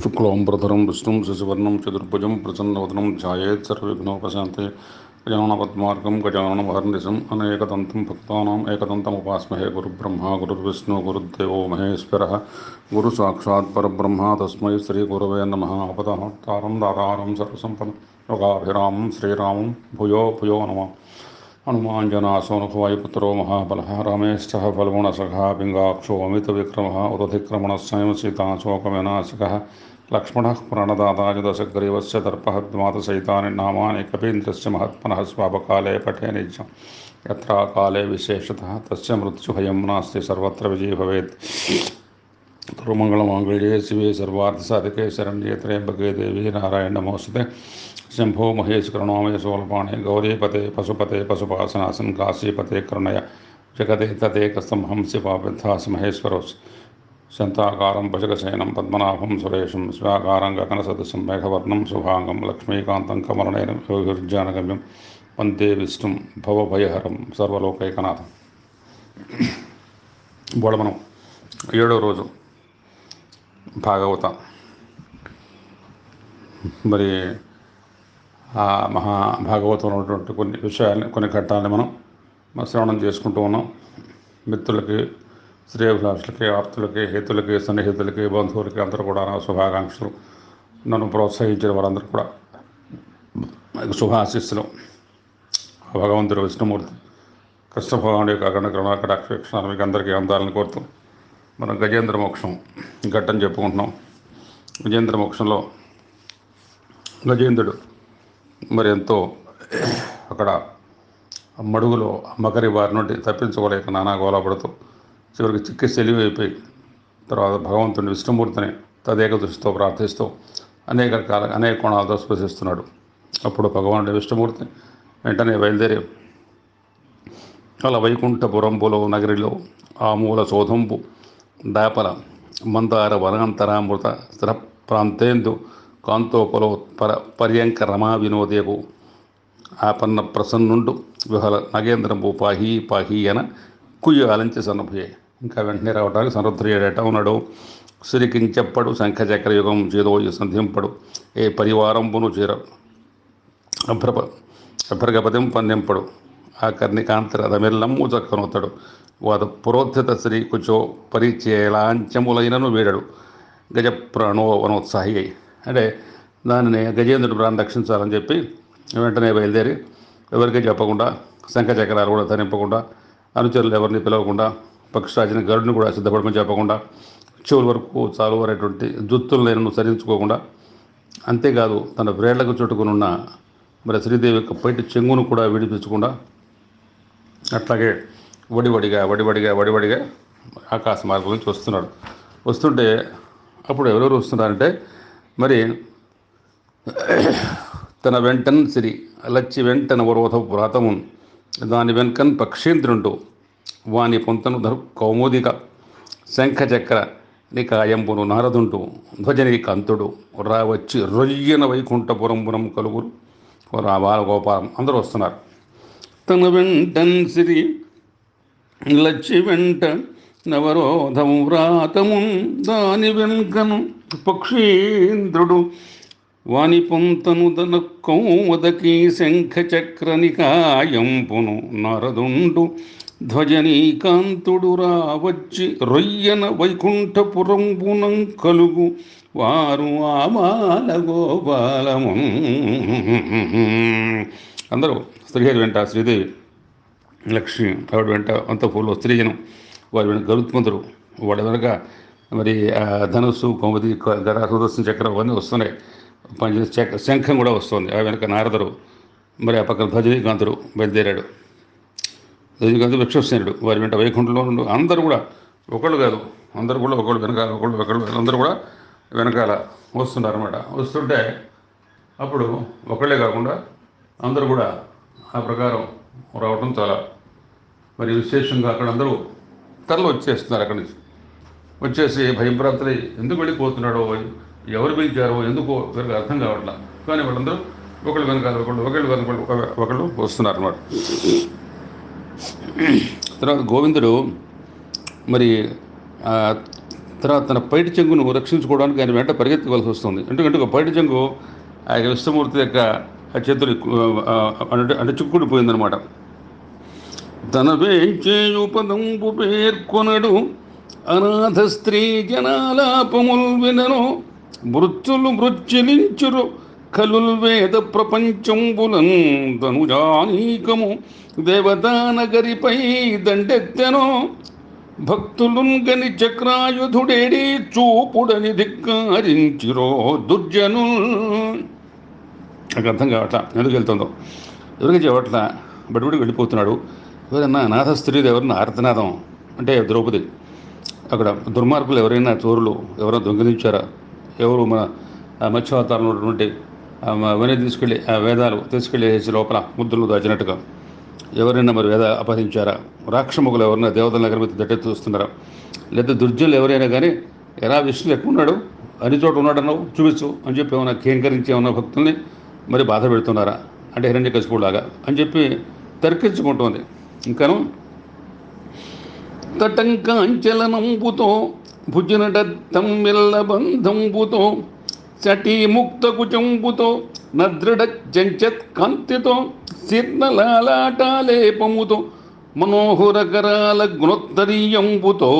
शुक्लांबरधरं विष्णुं शशिवर्णं चतुर्भुजं प्रसन्नवदनं ध्यायेत् सर्वविघ्नोपशान्ते गजाननपद्मार्गं गजाननमहर्निशम् अनेकदन्तं भक्तानाम् एकदन्तमुपास्महे गुरुब्रह्मा गुरुर्विष्णुः गुरुर्देवो महेश्वरः गुरुसाक्षात् परब्रह्म तस्मै श्रीगुरवे नमः। अपदातारं दातारं सर्वसम्पदं योगाभिरामं श्रीरामं भूयो भूयो नमः। हनुमाञ्जनासोनखवायुपुत्रो महाबलः रामेश्चः फल्गुणसखः पिङ्गाक्षो अमितविक्रमः उदधिक्रमणः स्वयं सीताशोकविनाशकः लक्ष्मणः प्राणदाता दशग्रीवस्य दर्पः द्वादशैतानि नामानि कपीन्द्रस्य महात्मनः स्वापकाले पठे नित्यं यत्र काले विशेषतः तस्य मृत्युभयं नास्ति सर्वत्र विजयी भवेत्। सर्वमङ्गलमाङ्गल्ये शिवे सर्वार्थसाधिके शरण्ये त्र्यम्बके देवी नारायण नमोस्तुते। शंभो महेश करुणामय सोलपाणे गौरीपते पशुपते पशुपासनासन काशीपते करुणय जगदे तदेकस्तंभं शिवाभ्यर्थास महेश्वरोस् शन्ताकारं भुजगशयनं पद्मनाभं सुरेशं स्वाकारं गगनसदृशं मेघवर्णं शुभांगं लक्ष्मीकान्तं कमलनयनं योगिर्जानगम्यं वन्दे विष्णुं भवभयहरं सर्वलोकैकनाथं। ఇవాళ మనం 7వ రోజు భాగవత మరి ఆ మహాభాగవతంలో ఉన్నటువంటి కొన్ని విషయాలని కొన్ని ఘట్టాలని మనం శ్రవణం చేసుకుంటూ ఉన్నాం. మిత్రులకి శ్రేయోభిలాషులకి ఆప్తులకి హితులకి సన్నిహితులకి బంధువులకి అందరూ కూడా నా శుభాకాంక్షలు. నన్ను ప్రోత్సహించిన వారందరూ కూడా శుభాశిస్సులు. భగవంతుడు విష్ణుమూర్తి కృష్ణ భగవానుడి యొక్క అఖండ కరుణాకటాక్షాలు మీకు అందరికీ అందాలని కోరుతూ మనం గజేంద్ర మోక్షం ఘట్టం చెప్పుకుంటున్నాం. గజేంద్ర మోక్షంలో గజేంద్రుడు మరి ఎంతో అక్కడ మడుగులో మకరి వారి నుండి తప్పించుకోలేక నానా గోలాపడుతూ చివరికి చిక్కి సెలివైపోయి తర్వాత భగవంతుని విష్ణుమూర్తిని తదేక దృష్టితో ప్రార్థిస్తూ అనేక కోణాలతో స్పృశిస్తున్నాడు. అప్పుడు భగవానుడి విష్ణుమూర్తి వెంటనే బయలుదేరి అలా వైకుంఠపురంబులో నగరిలో ఆ మూల శోధంపు దాపల మందార వనాంతరామృత స్థిర ప్రాంతేందు కాంతోపలోత్పర పర్యంక రమా వినోదేవు ఆపన్న ప్రసన్నుండు విహల నగేంద్రంబు పాహీ పాహీ అన కుయ్య అలంచి సన్నభుయే. ఇంకా వెంటనే రావడానికి సనరుద్రుడేట ఉన్నాడు. సిరికించెప్పడు శంఖచక్ర యుగం చేదోయి సంధింపడు ఏ పరివారంబును చేర అభ్రగపతిం పన్నెంపడు ఆ కర్ణికాంతర రమిల్లమ్ము చక్కనొత్తడు వాద పురోత్థిత శ్రీ కుచో పరిచయలాంచములైనను వీడడు గజ ప్రాణోవనోత్సాహి అయి. అంటే దానిని గజేంద్రుడి ప్రాణం రక్షించాలని చెప్పి వెంటనే బయలుదేరి ఎవరికీ చెప్పకుండా శంఖచక్రాలు కూడా ధరింపకుండా అనుచరులు ఎవరిని పిలవకుండా పక్షరాజుని గరుడిని కూడా సిద్ధపడమని చెప్పకుండా చెవుల వరకు చాలు అనేటువంటి జుత్తులను సరించుకోకుండా అంతేకాదు తన వ్రేళ్లకు చుట్టుకునున్న మరి శ్రీదేవి యొక్క పైటి చెంగును కూడా విడిపించకుండా అట్లాగే వడివడిగా ఆకాశ మార్గం నుంచి వస్తున్నాడు. వస్తుంటే అప్పుడు ఎవరెవరు వస్తున్నారంటే మరి తన వెంటన్ సిరి లచ్చి వెంటన వరోధ వ్రాతము దాని వెనుకన్ పక్షేంద్రుండు వాని పొంతను ధరు కౌముదిక శంఖచక్ర నికాయంబును నారదుండు ధ్వజని కంతుడు రావచ్చి రొయ్యన వైకుంఠపురంబునం కలుగురు బాలగోపాలం అందరూ వస్తున్నారు. తన వెంటన్ సిరి లచ్చి వెంట నవరోధం వ్రాతము దాని వెనుకను పక్షీంద్రుడు వాని పొంతను దన కౌమదకి శంఖచక్ర నికాయంపును నారదుండు ధ్వజనీకాంతుడు రావచ్చి రొయ్యన వైకుంఠపురంబునం కలుగు వారు ఆమాల గోపాలము. అందరూ శ్రీహరి వెంట శ్రీదేవి లక్ష్మి ఆవిడ వెంట అంత పూర్లో స్త్రీజనం వారి వెంట గరుత్మంతుడు వాడి వెనక మరి ధనుస్సు కౌముది గద సుదర్శన చక్రం అవన్నీ వస్తున్నాయి. శంఖం కూడా వస్తుంది. ఆ వెనక నారదుడు మరి ఆ పక్కన ధ్వజనీకాంతుడు బయలుదేరాడు. ధ్వజనీకాంతుడు విశ్వసేనుడు వారి వెంట వైకుంఠంలో అందరూ కూడా ఒకళ్ళు కాదు అందరూ కూడా ఒకళ్ళు వెనకాల ఒకళ్ళు అందరూ కూడా వెనకాల వస్తున్నారు అన్నమాట. వస్తుంటే అప్పుడు ఒకళ్ళే కాకుండా అందరూ కూడా ఆ ప్రకారం రావడం చాలా మరి విశేషంగా అక్కడ అందరూ తరలి వచ్చేస్తున్నారు. అక్కడి నుంచి వచ్చేసి భయభ్రాంతులై ఎందుకు వెళ్ళిపోతున్నాడో ఎవరు పిలిచారో ఎందుకో వీరికి అర్థం కావట్లా. కానీ వాళ్ళందరూ ఒకళ్ళు వెనకాల ఒకళ్ళు వస్తున్నారు అన్నమాట. తర్వాత గోవిందుడు మరి తర్వాత తన పైటి చెంగును రక్షించుకోవడానికి ఆయన వెంట పరిగెత్తవలసి వస్తుంది. ఎందుకంటే ఒక పైటి చెంగు ఆ విష్ణుమూర్తి యొక్క ఆ చేతులు అంటే చిక్కుడిపోయిందనమాట. తన వేంచేయుపదంబు పేర్కొనడు అనాథ స్త్రీ జనాలాపముల్ వినను మృత్యులు మృత్యులించురు కలుల్ వేద ప్రపంచంబులం తనుజానీకము దేవతానగరిపై దండెత్తెనో భక్తులుంగని చక్రాయుధుడేడి చూపుడని ధిక్కారించిరో దుర్జను. నాకు అర్థం కావట్లా ఎందుకు వెళ్తుందో, ఎవరికి చెప్పట్లా, బడిబడికి వెళ్ళిపోతున్నాడు. ఎవరైనా నాథ స్త్రీలు ఎవరైనా ఆర్తనాదం అంటే ద్రౌపది. అక్కడ దుర్మార్గులు ఎవరైనా చోరులు ఎవరైనా దొంగిలించారా, ఎవరు మన మత్స్యావతారంలో ఉన్నటువంటి అవన్నీ తీసుకెళ్ళి ఆ వేదాలు తీసుకెళ్ళేసి లోపల ముద్దులు దాచినట్టుగా ఎవరైనా మరి వేద అపహరించారా, రాక్షముగులు ఎవరైనా దేవతల నగరం మీద దట్టెత్తి చూస్తున్నారా, లేదా దుర్జనులు ఎవరైనా కానీ ఎలా విష్ణువు ఎక్కువ ఉన్నాడు అన్ని చోట ఉన్నాడన్నావు చూపించు అని చెప్పి ఏమైనా కేంకరించి ఏమన్నా భక్తుల్ని మరి బాధ పెడుతున్నారా అంటే హిరణ్యకశిపులాగా అని చెప్పి తర్కించుకుంటోంది. ఇంకాను తటంకాంచలనంబుతో భుజనడత్తం మెల్ల బంధంబుతో చటీ ముక్త కుచంబుతో నదృఢ జంచత్ కాంతితో శీర్ణలాలాటాలేపముతో మనోహరకరాల గుణోత్తరీయంబుతో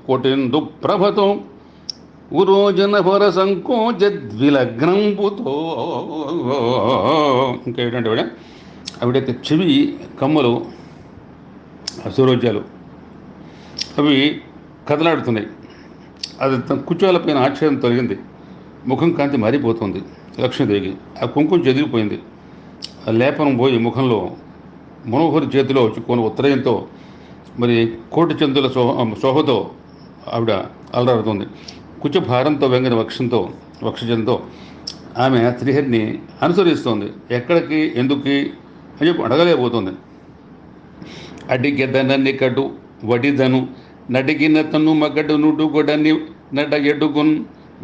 కొటెందు ప్రభతో ఉరోజన భర సంకోచద్విలగ్నంబుతో. ఇంకా ఏంటంటే ఆవిడ యొక్క చెవి కమ్మలు సురోజ్యాలు అవి కదలాడుతున్నాయి. అది తన కుచాలపైన ఆశ్చర్యం తొలగింది. ముఖం కాంతి మారిపోతుంది లక్ష్మీదేవికి. ఆ కుంకుమ చెదిరిపోయింది. ఆ లేపనం పోయి ముఖంలో మనోహరి చేతిలో కొన్ని ఉత్తరయంతో మరి కోటి చందుల శోభతో ఆవిడ అలరాడుతుంది. కుచభారంతో వెంగిన వక్షజంతో ఆమె శ్రీహరిని అనుసరిస్తోంది. ఎక్కడికి ఎందుకు అని చెప్పి అడగలేకపోతుంది. అడిగెదనని కడు వడిదను నడిగిన తను మగడు నుడుగొడని నడ ఎడుగున్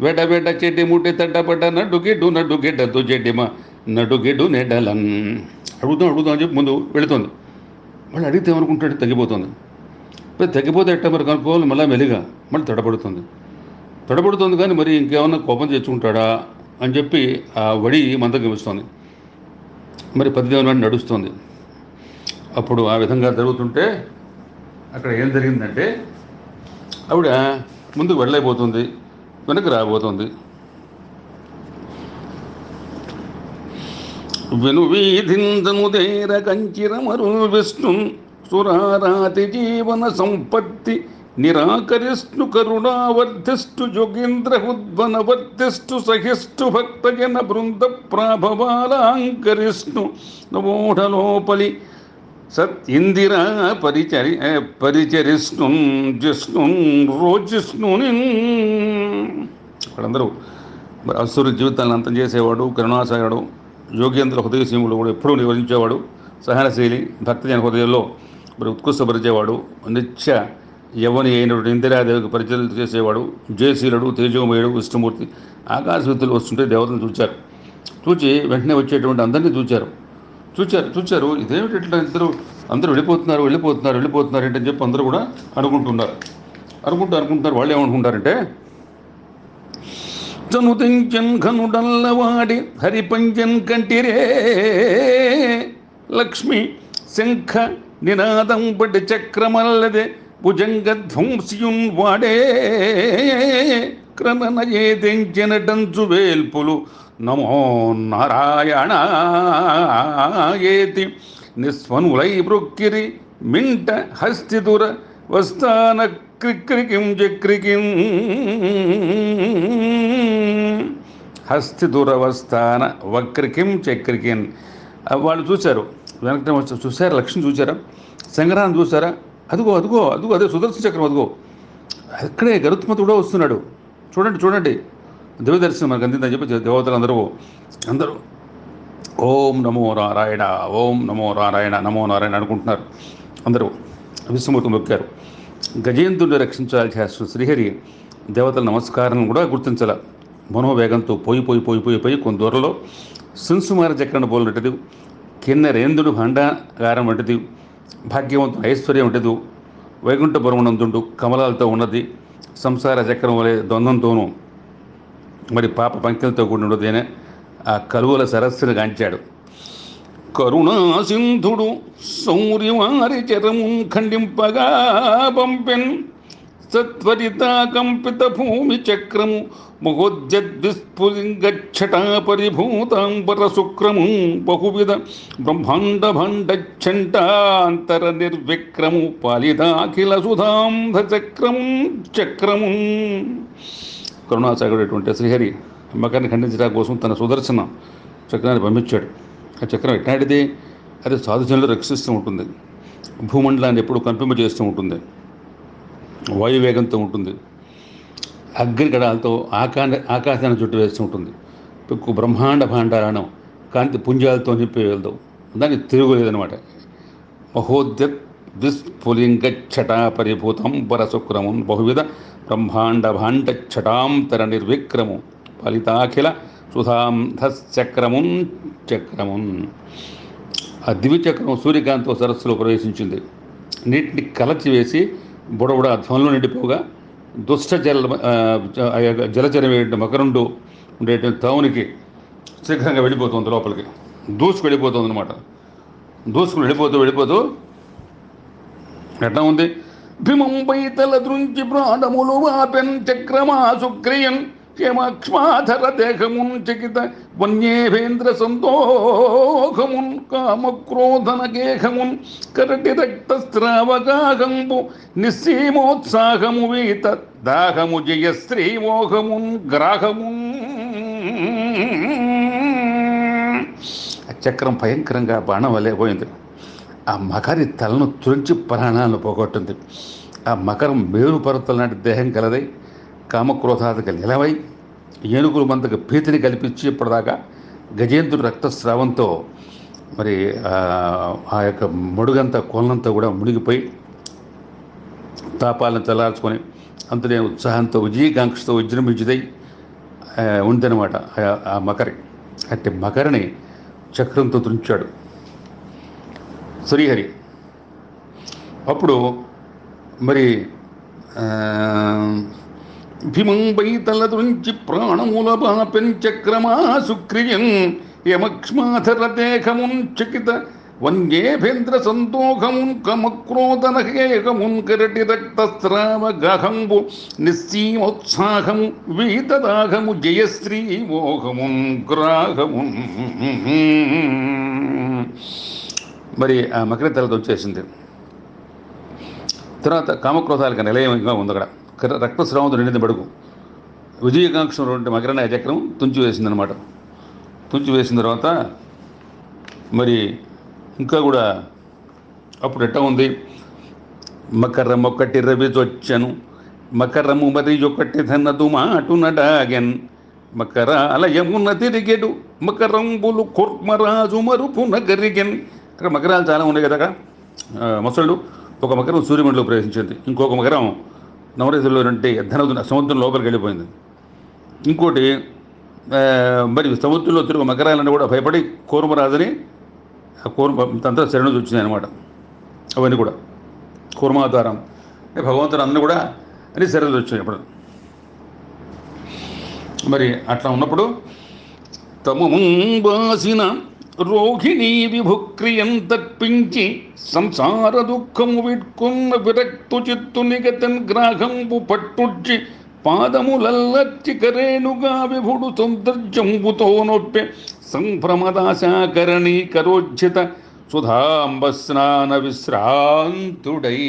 వెడబెడ చెడ్డి ముట్టి తడ్డపడ్డ నడుగెడ్డు చెడ్డిమ నడుగెడు నెడలన్. అడుగుతాం అని చెప్పి ముందు వెళుతుంది. వాళ్ళు అడిగితే ఏమనుకుంటాడు, తగ్గిపోతుంది. తగ్గిపోతే ఎట్ట మరి కనుక్కోవాలి, మళ్ళీ మెలిగా మళ్ళీ తడబడుతుంది కానీ మరి ఇంకేమన్నా కోపం తెచ్చుకుంటాడా అని చెప్పి ఆ వడి మందగిస్తుంది. మరి 10 నాడు నడుస్తుంది. అప్పుడు ఆ విధంగా జరుగుతుంటే అక్కడ ఏం జరిగిందంటే ఆవిడ ముందుకు వెళ్ళైపోతుంది, వెనక్కి రాబోతుంది. వెను వీధిందనుదేర కంచిరమరుల్ విష్ణు సురారాతి జీవన సంపత్తి నిరాకరిష్ణు కరుణావర్ధిష్టు యోగీంద్రహుద్వనవర్ధిష్టు సహిష్టు భక్తజన బృంద ప్రాభవాలాంకరిష్ణు నమోఢలోపలి సత్యిందిరా పరిచరిష్ణు జిష్ణు రోజిష్ణుని. వాళ్ళందరూ అసురు జీవితాలను అంతం చేసేవాడు, కరుణాసాయుడు, యోగేంద్ర హృదయసీములు కూడా ఎప్పుడూ నివరించేవాడు, సహనశీలి, భక్తజన హృదయంలో మరి ఉత్కృష్టపరిచేవాడు, నిత్య యవని అయినటువంటి ఇందిరాదేవికి పరిచయం చేసేవాడు, జయశీలుడు, తేజోమయుడు విష్ణుమూర్తి. ఆకాశవిత్తులు వస్తుంటే దేవతను చూచి వెంటనే వచ్చేటువంటి అందరినీ చూచారు. ఇదేమిటి ఇట్లా అందరూ వెళ్ళిపోతున్నారు ఏంటని చెప్పి అందరూ కూడా అనుకుంటున్నారు. వాళ్ళు ఏమనుకుంటారంటే జనుతించన్ ఘనుడల్లవాడి హరిపంచన్ కంటిరే లక్ష్మి శంఖ నినాదం పడి చక్రమల్లదే భుజంగధ్వంసియున్ వాడే క్రమనయే తెంచెనటంచు వేల్పులు నమో నారాయణయేతి నిస్వనులై మృక్కిరి మింట హస్తిదుర వస్తాన క్రిక్రికిం చక్రికిం హస్తిదురవస్థాన వక్రికిం చక్రికిన్. వాళ్ళు చూశారు, వెనకటం చూశారు, లక్ష్మి చూసారా, సంగ్రహాన్ని చూసారా, అదిగో అదే సుదర్శన చక్రం, అదిగో అక్కడే గరుత్మంతుడు కూడా వస్తున్నాడు, చూడండి దివ్యదర్శనం మనకు అందిందని చెప్పి దేవతలు అందరూ ఓం నమో నారాయణ నమో నారాయణ అనుకుంటున్నారు. అందరూ విష్ణుమూర్తి మొక్కారు. గజేంద్రుడిని రక్షించాల్సిన శ్రీహరి దేవతల నమస్కారం కూడా గుర్తించాల. మనోవేగంతో పోయి కొన్ని దూరంలో సున్సుమార చక్రాన్ని పోలినట్టుది, కిన్నరేంద్రుడు భాండాగారం వంటిది, భాగ్యవంతుడు ఐశ్వర్యం వంటిది, వైకుంఠ బరువునందుండు కమలాలతో ఉన్నది, సంసార చక్రం వలె ద్వంద్వంతోనూ మరి పాప పంక్తులతో కూడినదేనే ఆ కలువల సరస్సును గాంచాడు. కరుణా సింధుడు సౌర్యవారి చరము ఖండింపగా పంపెన్ సత్వరిత కంపిత భూమి చక్రము మహోద్యద్విస్ఫులింగచ్చటా పరిభూతాంబర శుక్రము బహువిధ బ్రహ్మాండ భాండఛంటాంతర నిర్విక్రము పాలితాఖిల సుధాంధ చక్రము. కరుణాసాగరుడైనటువంటి శ్రీహరి మకర్ని ఖండించడం కోసం తన సుదర్శన చక్రాన్ని పంపించాడు. ఆ చక్రం ఎట్లాంటిది? అది సాధుజనులు రక్షిస్తూ ఉంటుంది, భూమండలాన్ని ఎప్పుడు కంపింపజేస్తూ ఉంటుంది, వాయువేగంతో ఉంటుంది, అగ్ని గడాలతో ఆకాశాన్ని చుట్టూ వేస్తూ ఉంటుంది, బ్రహ్మాండ భాండాలను కాంతి పుంజాలతో నింపి వెళ్తావు. దానికి తిరుగులేదనమాట. మహోద్యత్ దుస్ఫులింగచ్చటా పరిభూతం పరశుక్రమున్ బహువిధ బ్రహ్మాండ భాండఛటాంతర నిర్విక్రము ఫలితాఖిల సుధాంధచక్రమున్. ఆ దివ్యచక్రం సూర్యకాంతో సరస్సులో ప్రవేశించింది. నీటిని కలచివేసి బుడబుడ ధ్వనులు నిండిపోగా దుష్ట జలచరం మకరుండు ఉండేటువంటి తావునికి శీఘ్రంగా వెళ్ళిపోతుంది, లోపలికి దూసుకు వెళ్ళిపోతుంది అనమాట. దూసుకుని వెళ్ళిపోతూ ఎట్లా ఉంది? భీమంపై తల దృంచి ప్రాణములు వాపెన్ చక్రమా సుక్రియన్ క్షేమాక్ష్మాధర దేహమున్ చకిత వన్యేభేంద్ర సంతోహమున్ కామక్రోధన గేహమున్ కరటి రక్తస్రావగాహంబు నిస్సీమోత్సాహము వీత దాహము జయశ్రీమోహమున్ గ్రాహమున్. ఆ చక్రం భయంకరంగా బాణం వలే పోయింది. ఆ మకరి తలను తురించి ప్రాణాలను పోగొట్టింది. ఆ మకరం మేరు పర్వతాల నాటి దేహం కలదై కామక్రోధాలకు నిలవై ఏనుగులు మంతకు భీతిని కల్పించి ఇప్పటిదాకా గజేంద్రుడు రక్తస్రావంతో మరి ఆ యొక్క మడుగంతా కోళ్ళంతా కూడా మునిగిపోయి తాపాలను చల్లార్చుకొని అంతనే ఉత్సాహంతో విజయకాంక్షతో విజృంభించిదై ఉందనమాట ఆ మకరి. అట్టి మకరిని చక్రంతో తుంచాడు శ్రీహరి. అప్పుడు మరి భీమంపై తల తుంచి ప్రాణముల పాపెన్ చక్రమా సుక్రియన్ యమక్ష్మాధర దేహమున్ చకిత వన్యేభేంద్ర సంతోహమున్ కమక్రోధనహేహమున్ కరటి రక్తస్రావ గాహంబు నిస్సీమోత్సాహము వీతదాహము జయశ్రీ మోహమున్ గ్రాహమున్. మరి ఆ మకర తలతో వచ్చేసింది. తర్వాత కామక్రోధాలకు నిలయంగా ఉంది. అక్కడ రక్తస్రావంతో నిండింది బడుగు. విజయకాంక్ష మకరణ చక్రం తుంచి వేసిందనమాట. తుంచి వేసిన తర్వాత మరి ఇంకా కూడా అప్పుడు ఎట్టా ఉంది? మకరం ఒకటి రవిజొచ్చను మకరము మరి ఒకటి ధనదు మాటు నడాగెన్ మకరాలయమున తిరిగెడు మకరంబులు కుర్మరాజు మరుపు నగరిగెన్. అక్కడ మకరాలు చాలా ఉన్నాయి కదా. మొసళ్ళు ఒక మకరం సూర్యమండలో ప్రవేశించింది, ఇంకొక మకరం నవరేతుల్లో నుండి సముద్రం లోపలికి వెళ్ళిపోయింది, ఇంకోటి మరి సముద్రంలో తిరుగు మకరాలను కూడా భయపడి కూర్మరాజుని అంతా శరణు వచ్చినాయి అనమాట. అవన్నీ కూడా కూర్మావతారం భగవంతుడు అన్నీ కూడా అన్ని శరణులు వచ్చాయి. ఇప్పుడు మరి అట్లా ఉన్నప్పుడు తము ముంబాసిన రోహిణీ విభుక్రియం తప్పించి సంసార దుఃఖము విట్కున్న విరక్తు చిత్తు నిగతన్ గ్రాహంబు పట్టుచ్చి పాదములల్లచ్చి కరేణుగా విభుడు సౌందర్జంబుతో నొప్పె సంభ్రమదాశాకరణీ కరోజ్జిత సుధాంబస్నాన విశ్రాంతుడై.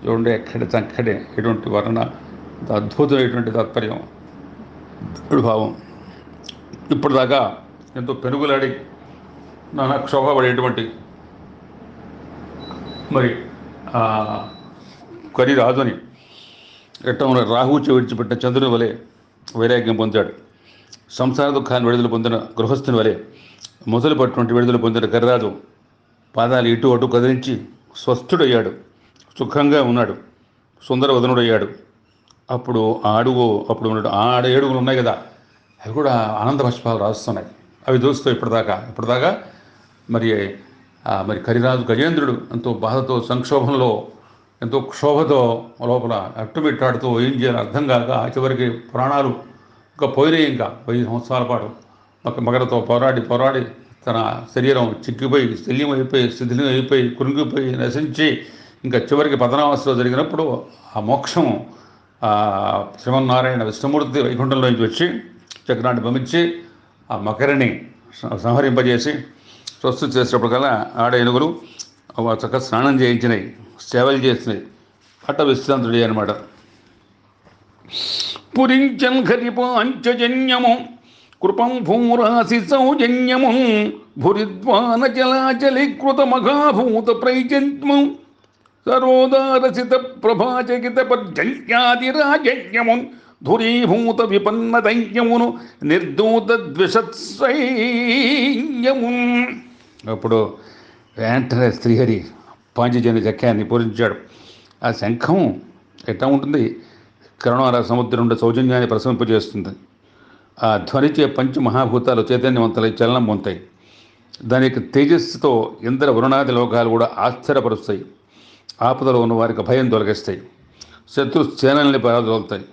చూడండి ఎక్కడే ఎటువంటి వర్ణ, అద్భుతమైనటువంటి తాత్పర్యం, భావం. ఇప్పటిదాకా ఎంతో పెనుగులాడి నానా క్షోభపడేటువంటి మరి కరిరాజుని ఎట్ట ఉన్న రాహుచి విడిచిపెట్టిన చంద్రుని వలె వైరాగ్యం పొందాడు. సంసార దుఃఖాన్ని విడుదల పొందిన గృహస్థుని వలె మొదలుపట్టినటువంటి విడుదల పొందిన కరిరాజు పాదాలు ఇటు అటు కదిలించి స్వస్థుడయ్యాడు, సుఖంగా ఉన్నాడు, సుందరవదనుడయ్యాడు. అప్పుడు అప్పుడు ఉన్నట్టు 6 ఏడుగులు ఉన్నాయి కదా, అవి కూడా ఆనంద బాష్పాలు రాస్తున్నాయి. అవి చూస్తూ ఇప్పటిదాకా మరి కరిరాజు గజేంద్రుడు ఎంతో బాధతో సంక్షోభంలో ఎంతో క్షోభతో లోపల అట్టుమిట్టాడుతూ ఏం చేయాలి అర్థం కాక చివరికి ప్రాణాలు ఇంకా పోయినాయి. ఇంకా 1000 సంవత్సరాల పాటు మగరతో పోరాడి పోరాడి తన శరీరం చిక్కిపోయి శల్యమైపోయి శిథిలమైపోయి కురింగిపోయి నశించి ఇంకా చివరికి పతనావస్థలో జరిగినప్పుడు ఆ మోక్షం శ్రీమన్నారాయణ విష్ణుమూర్తి వైకుంఠంలో నుంచి వచ్చి చక్రాన్ని పంపించి ఆ మకరిని సంహరింపజేసి స్వస్థ చేసేటప్పటికల్లా ఆడ ఏనుగులు చక్కగా స్నానం చేయించినాయి, సేవలు చేసినాయి. అట్ట విశ్రాంతుడి అనమాట. పురించన్ హరిపాంచజన్యము కృపం భూరాసి సౌజన్యము భురిద్వాన చలాచలీకృత మఘాభూత ప్రైజన్మం సరోదారసిత ప్రభాచకిత పర్జన్యాదిరాజన్యము ధురీభూత విపన్న దైన్యమును నిర్దూత ద్విషత్సైన్యము. అప్పుడు వెంటనే శ్రీహరి పాంచజన్య చక్రాన్ని పూరించాడు. ఆ శంఖం ఎట్లా ఉంటుంది, కరుణార సముద్రం నుండి సౌజన్యాన్ని ప్రసవింపజేస్తుంది. ఆ ధ్వనిచే పంచమహాభూతాలు చైతన్యవంతులై చలనం పొందుతాయి. దాని యొక్క తేజస్సుతో ఇంద్ర వరుణాది లోకాలు కూడా ఆశ్చర్యపరుస్తాయి. ఆపదలో ఉన్న వారికి భయం తొలగిస్తాయి, శత్రు సేనల్ని పరాదలుతాయి.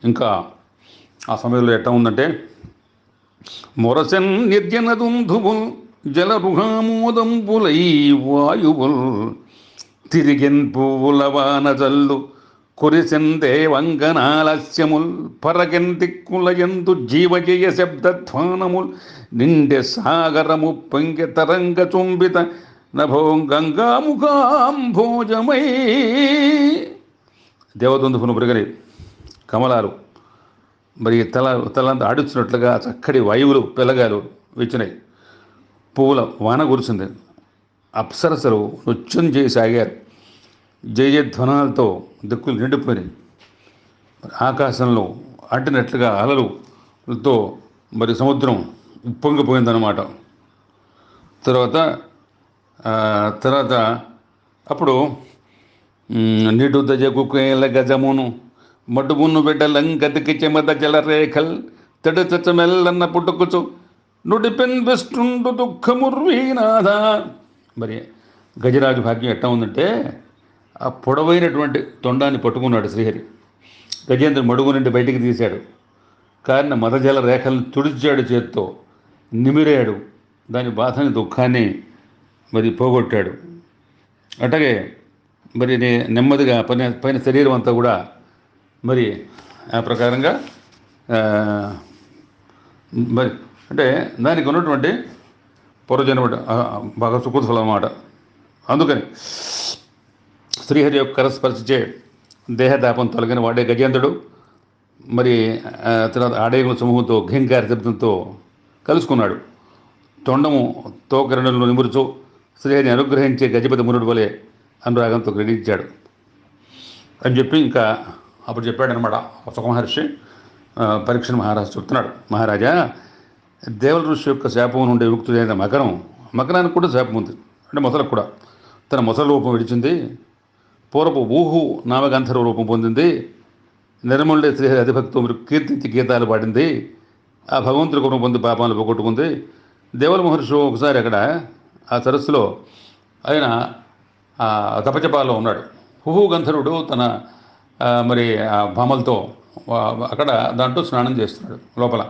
ఇంకా ఆ సమయంలో ఎట్లా ఉందంటే మొరసన్ నిర్జనదుంధువుల్ జలరుహామోదంబులై వాయువుల్ తిరిగిన్ పువ్వుల వానజల్లు కురిసెన్ దేవంగనాలస్యముల్ పరగెన్ దిక్కులయందు జీవజయ శబ్దధ్వానముల్ నిండె సాగరము పొంగె తరంగ చుంబిత నభోం గంగాముఖాంభోజమై. దేవదుందుపును బృగరి కమలాలు మరి తలంతా ఆడుచున్నట్లుగా చక్కటి వాయువులు పెలగాలు వచ్చినాయి. పువ్వుల వాన కురిసింది. అప్సరసలు నృత్యం చేసి సాగారు. జయధ్వనాలతో దిక్కులు నిండిపోయినాయి. ఆకాశంలో అంటినట్లుగా అలలుతో మరి సముద్రం ఉప్పొంగిపోయిందన్నమాట. తర్వాత అప్పుడు నిడు దజ కుకేల గజమును మడుమును బిడ్డలంగతికి చెమద జలరేఖల్ తెడచమెల్లన్న పుట్టుకుచు నుడిపెన్ విష్ణుండు దుఃఖముర్వీనాథ. మరి గజరాజు భాగ్యం ఎట్టా ఉందంటే ఆ పొడవైనటువంటి తొండాన్ని పట్టుకున్నాడు శ్రీహరి. గజేంద్రుడు మడుగు నుండి బయటికి తీశాడు. కారిన మదజల రేఖలను తుడిచాడు, చేత్తో నిమిరాడు. దాని బాధని దుఃఖాన్ని మరి పోగొట్టాడు. అట్లాగే మరి నెమ్మదిగా పైన శరీరం అంతా కూడా మరి ఆ ప్రకారంగా మరి అంటే దానికి ఉన్నటువంటి పూర్వజన్మ బాగా సుకృతఫలం అన్నమాట. అందుకని శ్రీహరి యొక్క కరస్పర్శించే దేహదాపం తొలగిన వాడే గజేంద్రుడు. మరి తర్వాత ఆడేగుల సమూహంతో ఘంకార శబ్దంతో కలుసుకున్నాడు. తొండము తోకరణులను నిమురుచు శ్రీహరిని అనుగ్రహించే గజపతి మునుడు వలె అనురాగంతో గ్రహించాడు అని చెప్పి ఇంకా అప్పుడు చెప్పాడనమాట సుఖ మహర్షి. పరీక్ష మహారాజు చెప్తున్నాడు, మహారాజా, దేవల ఋషి యొక్క శాపం నుండి విముక్తుడైన మకరానికి కూడా శాపం ఉంది. అంటే మొసలకు కూడా తన మొసల రూపం విడిచింది. పూర్వపు ఊహు నామగంధర్వ రూపం పొందింది. నిర్మలుడే శ్రీహరి అధిభక్తో మీరు కీర్తించి గీతాలు పాడింది. ఆ భగవంతుడి కృపను పొంది పాపాలను పోగొట్టుకుంది. దేవల మహర్షి ఒకసారి అక్కడ ఆ సరస్సులో ఆయన తపజపాలో ఉన్నాడు. హుహు గంధర్వుడు తన మరి ఆ భామలతో అక్కడ దాంట్లో స్నానం చేస్తున్నాడు. లోపల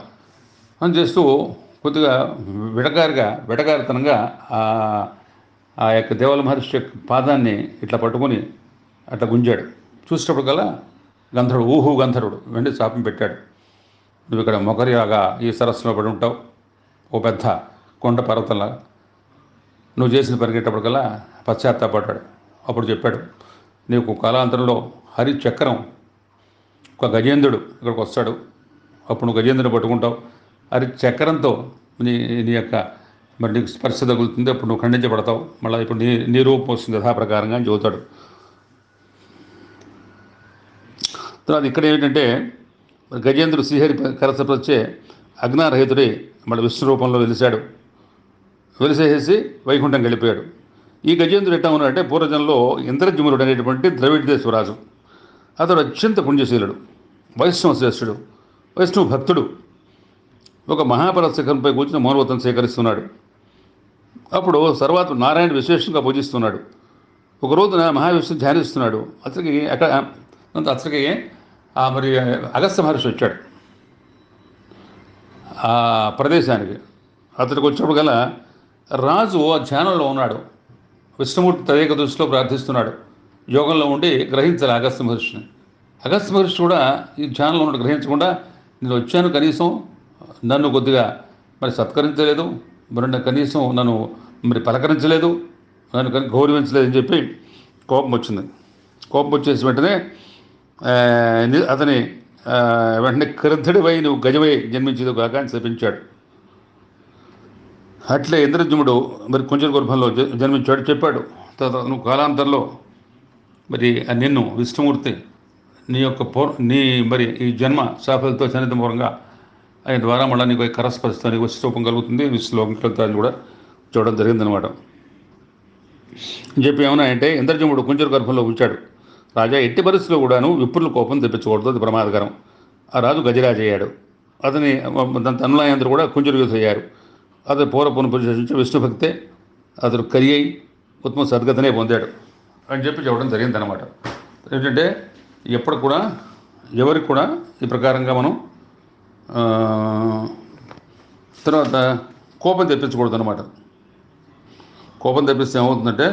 స్నానం చేస్తూ కొద్దిగా వెటకారితనంగా ఆ యొక్క దేవల మహర్షి యొక్క పాదాన్ని ఇట్లా పట్టుకొని అట్లా గుంజాడు. చూసేటప్పటికల్లా ఊహు గంధర్వుడు వెండి శాపం పెట్టాడు. నువ్వు ఇక్కడ మొకరిలాగా ఈ సరస్సులో పడి ఉంటావు, ఓ పెద్ద కొండ పర్వతంలా. నువ్వు చేసిన పరిగెట్టేటప్పటికల్లా పశ్చాత్తాపడ్డాడు. అప్పుడు చెప్పాడు, నీకు కాలాంతరంలో హరి చక్రం ఒక గజేంద్రుడు ఇక్కడికి వస్తాడు. అప్పుడు నువ్వు గజేంద్రుని పట్టుకుంటావు. హరి చక్రంతో నీ యొక్క మరి నీకు స్పర్శ తగులుతుంది. అప్పుడు నువ్వు ఖండించబడతావు. మళ్ళీ ఇప్పుడు నీ రూపం వస్తుంది యథాప్రకారంగా అని చెబుతాడు. తర్వాత ఇక్కడ ఏంటంటే గజేంద్రుడు శ్రీహరి కరసపరిచే అజ్ఞారహితుడి మళ్ళీ విష్ణు రూపంలో వెలిసేసి వైకుంఠం వెళ్ళిపోయాడు. ఈ గజేంద్రుడు ఎట్టా ఉన్నాడంటే పూర్వజంలో ఇంద్రజిమునుడు అనేటువంటి ద్రవిడ దేశరాజు. అతడు అత్యంత పుణ్యశీలుడు, వైష్ణవ శ్రేష్ఠుడు, వైష్ణవ భక్తుడు. ఒక మహాపర్వత శిఖరంపై కూర్చుని మౌనవ్రతం స్వీకరిస్తున్నాడు. అప్పుడు సర్వాత్మ నారాయణ విశేషంగా పూజిస్తున్నాడు. ఒక రోజున మహావిష్ణువు ధ్యానిస్తున్నాడు. అతనికి మరి అగస్త్య మహర్షి వచ్చాడు ఆ ప్రదేశానికి. అతడికి వచ్చినప్పుడు గల రాజు ఆ ధ్యానంలో ఉన్నాడు. విష్ణుమూర్తి తదేక దృష్టిలో ప్రార్థిస్తున్నాడు. యోగంలో ఉండి గ్రహించాలి అగస్త్య మహర్షిని. అగస్త్య మహర్షి కూడా ఈ ధ్యానంలో ఉన్నట్టు గ్రహించకుండా, నేను వచ్చాను, కనీసం నన్ను కొద్దిగా మరి సత్కరించలేదు, మరి కనీసం నన్ను మరి పలకరించలేదు, నన్ను గౌరవించలేదని చెప్పి కోపం వచ్చింది. కోపం వచ్చేసి వెంటనే అతని వెంటనే క్రుద్ధుడివై నువ్వు గజవై జన్మించేది కాక అని శపించాడు. అట్లే ఇంద్రజుముడు మరి కుంజర గర్భంలో జన్మించాడు. చెప్పాడు, నువ్వు కాలాంతరంలో మరి నిన్ను విష్ణుమూర్తి నీ మరి ఈ జన్మ శాపలతో చనితమూలంగా ఆయన ద్వారా మళ్ళీ నీకు కరస్పరిస్తా నీకు విశ్వరూపం కలుగుతుంది, విశ్వలోకం కలుగుతాన్ని కూడా చూడడం జరిగిందనమాట. చెప్పి ఏమన్నా అంటే ఇంద్రజముడు కుంజర గర్భంలో ఉంచాడు. రాజా, ఎట్టి పరిస్థితుల్లో కూడాను విప్రుల కోపం తెప్పించకూడదు, అది ప్రమాదకరం. ఆ రాజు గజరాజు అయ్యాడు. అతని తనులాయందరూ కూడా కుంజర అయ్యారు. అతను పూర్వపును పరిశీలించి విష్ణుభక్తే అతను కరి అయి ఉత్తమ సద్గతనే పొందాడు అని చెప్పి చెప్పడం జరిగిందనమాట. ఏంటంటే ఎప్పుడు కూడా ఎవరికి కూడా ఈ ప్రకారంగా మనం తర్వాత కోపం తెప్పించకూడదు అనమాట. కోపం తెప్పిస్తే ఏమవుతుందంటే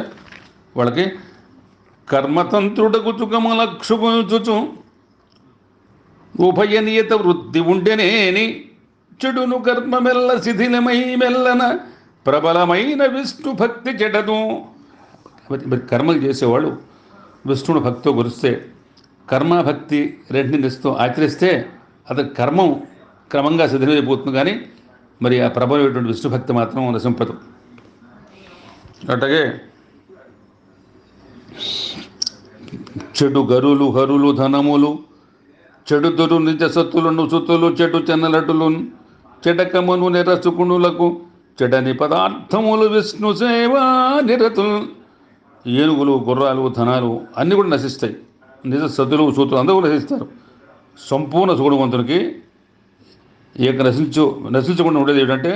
వాళ్ళకి కర్మతంత్రుడకు చుకమలక్షుచు ఉభయనియత వృత్తి ఉండెనేని చెడును కర్మమెల్ల శిథిలమై మెల్లన ప్రబలమైన విష్ణు భక్తి చెడదు. మరి కర్మలు చేసేవాళ్ళు విష్ణుని భక్తితో గురిస్తే, కర్మభక్తి రెండింటితో ఆచరిస్తే అతని కర్మం క్రమంగా శిథిలమైపోతుంది, కానీ మరి ఆ ప్రబలమైనటువంటి విష్ణు భక్తి మాత్రం నశింపదు. అట్లాగే చెడు గరులు హరులు ధనములు చెడుదురు నిజ సత్తులను సుతులు చెడు చెన్నలటులు చెడకమును నిరసుకుణులకు చెడని పదార్థములు విష్ణు సేవా నిరతులు. ఏనుగులు గుర్రాలు ధనాలు అన్నీ కూడా నశిస్తాయి. నిజ సత్తులు సూతులు అందరూ కూడా నశిస్తారు. సంపూర్ణ సుగుణవంతునికి నశించకుండా ఉండేది ఏంటంటే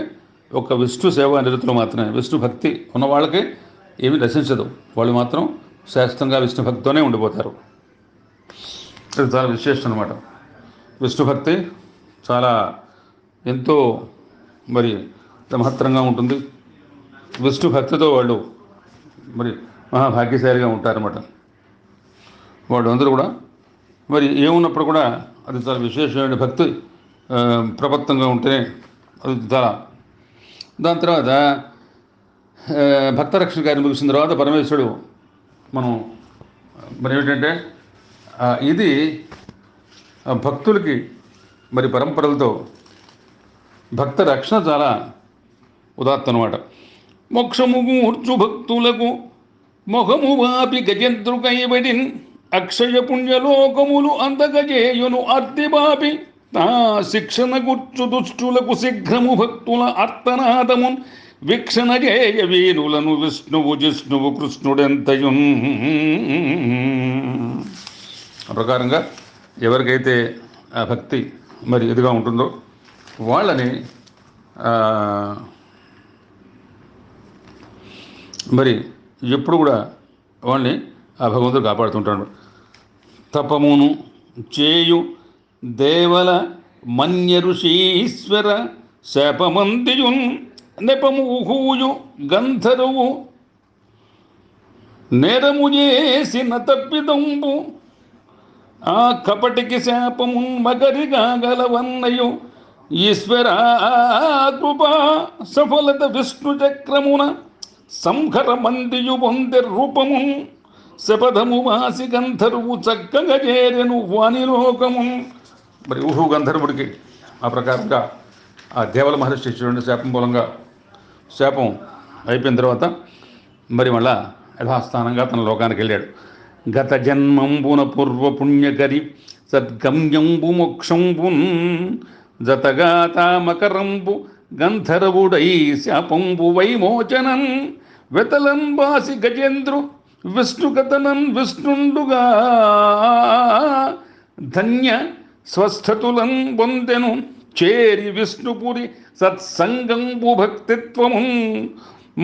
ఒక విష్ణు సేవా నిరతులు మాత్రమే. విష్ణు భక్తి ఉన్న వాళ్ళకి ఏమీ నశించదు, వాళ్ళు మాత్రం శాశ్వతంగా విష్ణు భక్తితోనే ఉండిపోతారు. ఇది చాలా విశేషం అనమాట. విష్ణు భక్తి చాలా ఎంతో మరి మహత్తరంగా ఉంటుంది. విష్ణు భక్తితో వాళ్ళు మరి మహాభాగ్యశాలిగా ఉంటారన్నమాట. వాళ్ళు అందరూ కూడా మరి ఏమున్నప్పుడు కూడా అది చాలా విశేషమైన భక్తి ప్రపత్తంగా ఉంటేనే అది చాలా. దాని తర్వాత భక్తరక్షణ కార్యం ముగిసిన తర్వాత పరమేశ్వరుడు మరి ఏమిటంటే ఇది భక్తులకి మరి పరంపరలతో భక్త రక్షణ చాలా ఉదాత్త అనమాట. మోక్షము మూర్చు భక్తులకు మొహము వాపి గజంత్రుకైబడిన్ అక్షయ పుణ్యలోకములు అందగజేయును అర్తిబాపి తా శిక్షణ గుర్చు దుష్టులకు శీఘ్రము భక్తుల అర్తనాదమున్ వీక్షణ చేయ వీరులను విష్ణువు కృష్ణుడెంతయు. ఆ ప్రకారంగా ఎవరికైతే ఆ భక్తి మరి ఇదిగా ఉంటుందో వాళ్ళని మరి ఎప్పుడు కూడా వాళ్ళని ఆ భగవంతుడు కాపాడుతుంటాడు. తపమును చేయు దేవల మన్య ఋషీశ్వర శాపమంతియున్ నెపము ఊహూయు గంధర్వు నేరము చేసిన తప్పిదంబు ఆ కపటికి శాపము మగరిగా గలవన్నయు ఈశ్వరా కృపా సఫలత విష్ణు చక్రమున సంహర మందియు పొందె రూపము శపథము వాసి గంధర్వు చక్కగా చేరెను వానిలోకము. మరి ఊహు గంధర్వుడికి ఆ ప్రకారంగా ఆ దేవల మహర్షి ఇచ్చినటువంటి శాపం మూలంగా శాపం అయిపోయిన తర్వాత మరి మళ్ళా యథాస్థానంగా తన లోకానికి వెళ్ళాడు. గత జన్మంబున పూర్వ పుణ్యకరి సద్గమ్యంబు మోక్షంబున్ జతగాతామకరంబు గంధర్వుడై శాపంబు వైమోచనం వెతలం వాసి గజేంద్రు విష్ణుకథనం విష్ణుండుగా ధన్య స్వస్థతులం పొందెను చేరి విష్ణుపురి సత్సంగంబు భక్తిత్వము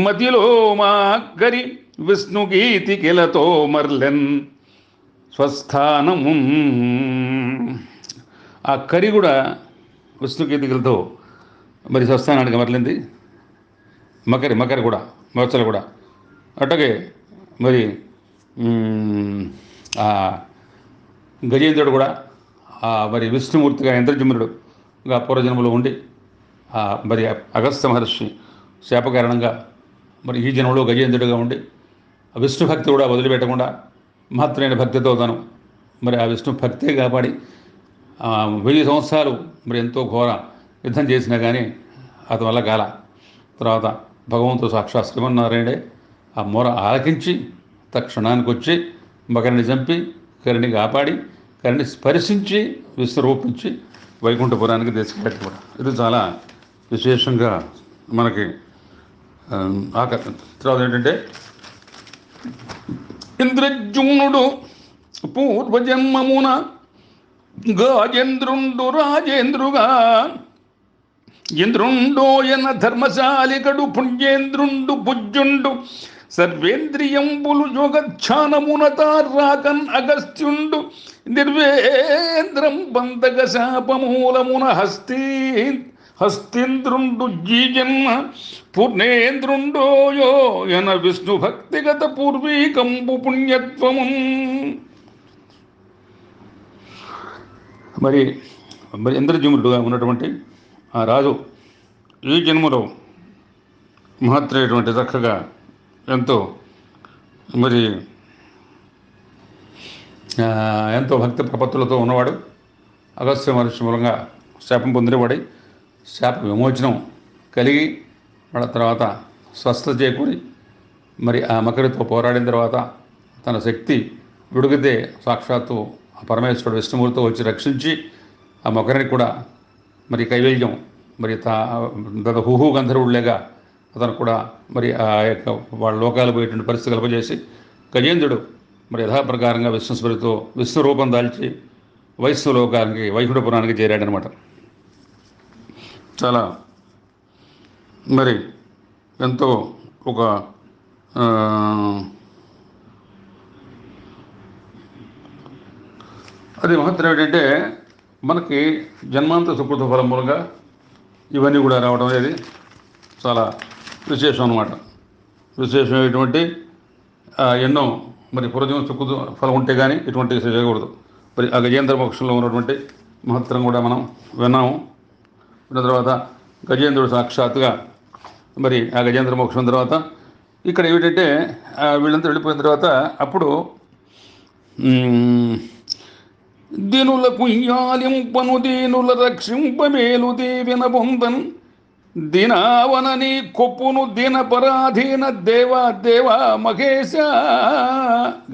మదిలో మాగరి విష్ణుగీతికిలతో మర్లెన్ స్వస్థానము. ఆ కరి కూడా విష్ణుగీతికలతో మరి స్వస్థానానికి మరలింది. మకరి కూడా మత్సలు కూడా అట్టగే మరి ఆ గజేంద్రుడు కూడా మరి విష్ణుమూర్తిగా ఇంద్రజిమ్నుడుగా పూర్వజన్మలో ఉండి మరి అగస్త్య మహర్షి శాప కారణంగా మరి ఈ జన్మలో గజేంద్రుడిగా ఉండి విష్ణు భక్తి కూడా వదిలిపెట్టకుండా మహత్తరైన భక్తితో తను మరి ఆ విష్ణు భక్తే కాపాడి 1000 సంవత్సరాలు మరి ఎంతో ఘోర యుద్ధం చేసినా కానీ అతని వల్ల కాల. తర్వాత భగవంతుడు సాక్షాత్ శ్రీమన్నారాయణుడే ఆ మొర ఆలకించి తక్షణానికి వచ్చి మకరిని చంపి కరిని కాపాడి కరిని స్పర్శించి విశ్వరూపించి వైకుంఠపురానికి తీసుకెళ్ళి కూడా ఇది చాలా విశేషంగా మనకి ఆకర్షణ. తర్వాత ఏంటంటే ఇంద్రజుమ్నుడు పూర్వజన్మమున గాజేంద్రుండు రాజేంద్రుగా ఇంద్రుండోయన ధర్మశాలికడు పుణ్యేంద్రుండు భుజ్యుండు సర్వేంద్రియంబులు యోగధ్యానమున తారాకన్ అగస్త్యుండు నిర్వేంద్రం బంధక శాపమూలమున హస్తేంద్రుండు జీజన్మ పూర్ణేంద్రుండోయోయన విష్ణు భక్తిగత పూర్వీకంబు పుణ్యత్వము. మరి ఇంద్రజిమ్నుడుగా ఉన్నటువంటి ఆ రాజు ఈ జన్మలో మహత్తరైనటువంటి చక్కగా ఎంతో మరి ఎంతో భక్తి ప్రపత్తులతో ఉన్నవాడు. అగస్త్య మహర్షి మూలంగా శాపం పొందినవాడి శాప విమోచనం కలిగి వాళ్ళ తర్వాత స్వస్థత చేకూరి మరి ఆ మకరితో పోరాడిన తర్వాత తన శక్తి విడిగితే సాక్షాత్తు ఆ పరమేశ్వరుడు విష్ణుమూర్తితో వచ్చి రక్షించి ఆ మకరిని కూడా మరి కైవల్యం మరి హుహు గంధర్వుడులేగా అతను కూడా మరి ఆ యొక్క వాళ్ళ లోకాలు పోయేటువంటి పరిస్థితి కలపజేసి గజేంద్రుడు మరి యథాప్రకారంగా విష్ణుస్మృతితో విశ్వరూపం దాల్చి వైశ్వలోకానికి వైకుంఠపురానికి చేరాడనమాట. చాలా మరి ఎంతో ఒక అది మహత్తరం ఏంటంటే మనకి జన్మాంత సుకృత ఫలం మూలంగా ఇవన్నీ కూడా రావడం అనేది చాలా విశేషం అన్నమాట. విశేషమైనటువంటి ఎన్నో మరి పూర్వజన్మ సుకృత ఫలం ఉంటే కానీ ఇటువంటి చేయకూడదు. మరి ఆ గజేంద్ర మోక్షంలో ఉన్నటువంటి మహత్తరం కూడా మనం విన్నాము. విన్న తర్వాత గజేంద్రుడు సాక్షాత్తుగా మరి ఆ గజేంద్ర మోక్షం తర్వాత ఇక్కడ ఏమిటంటే వీళ్ళంతా వెళ్ళిపోయిన తర్వాత అప్పుడు దీనులకు ఇయ్యాలింపను దీనుల రక్షింపమేలు దేవిన పొందన్ దినావనని కొప్పును దీన పరాధీన దేవా దేవా మహేశ.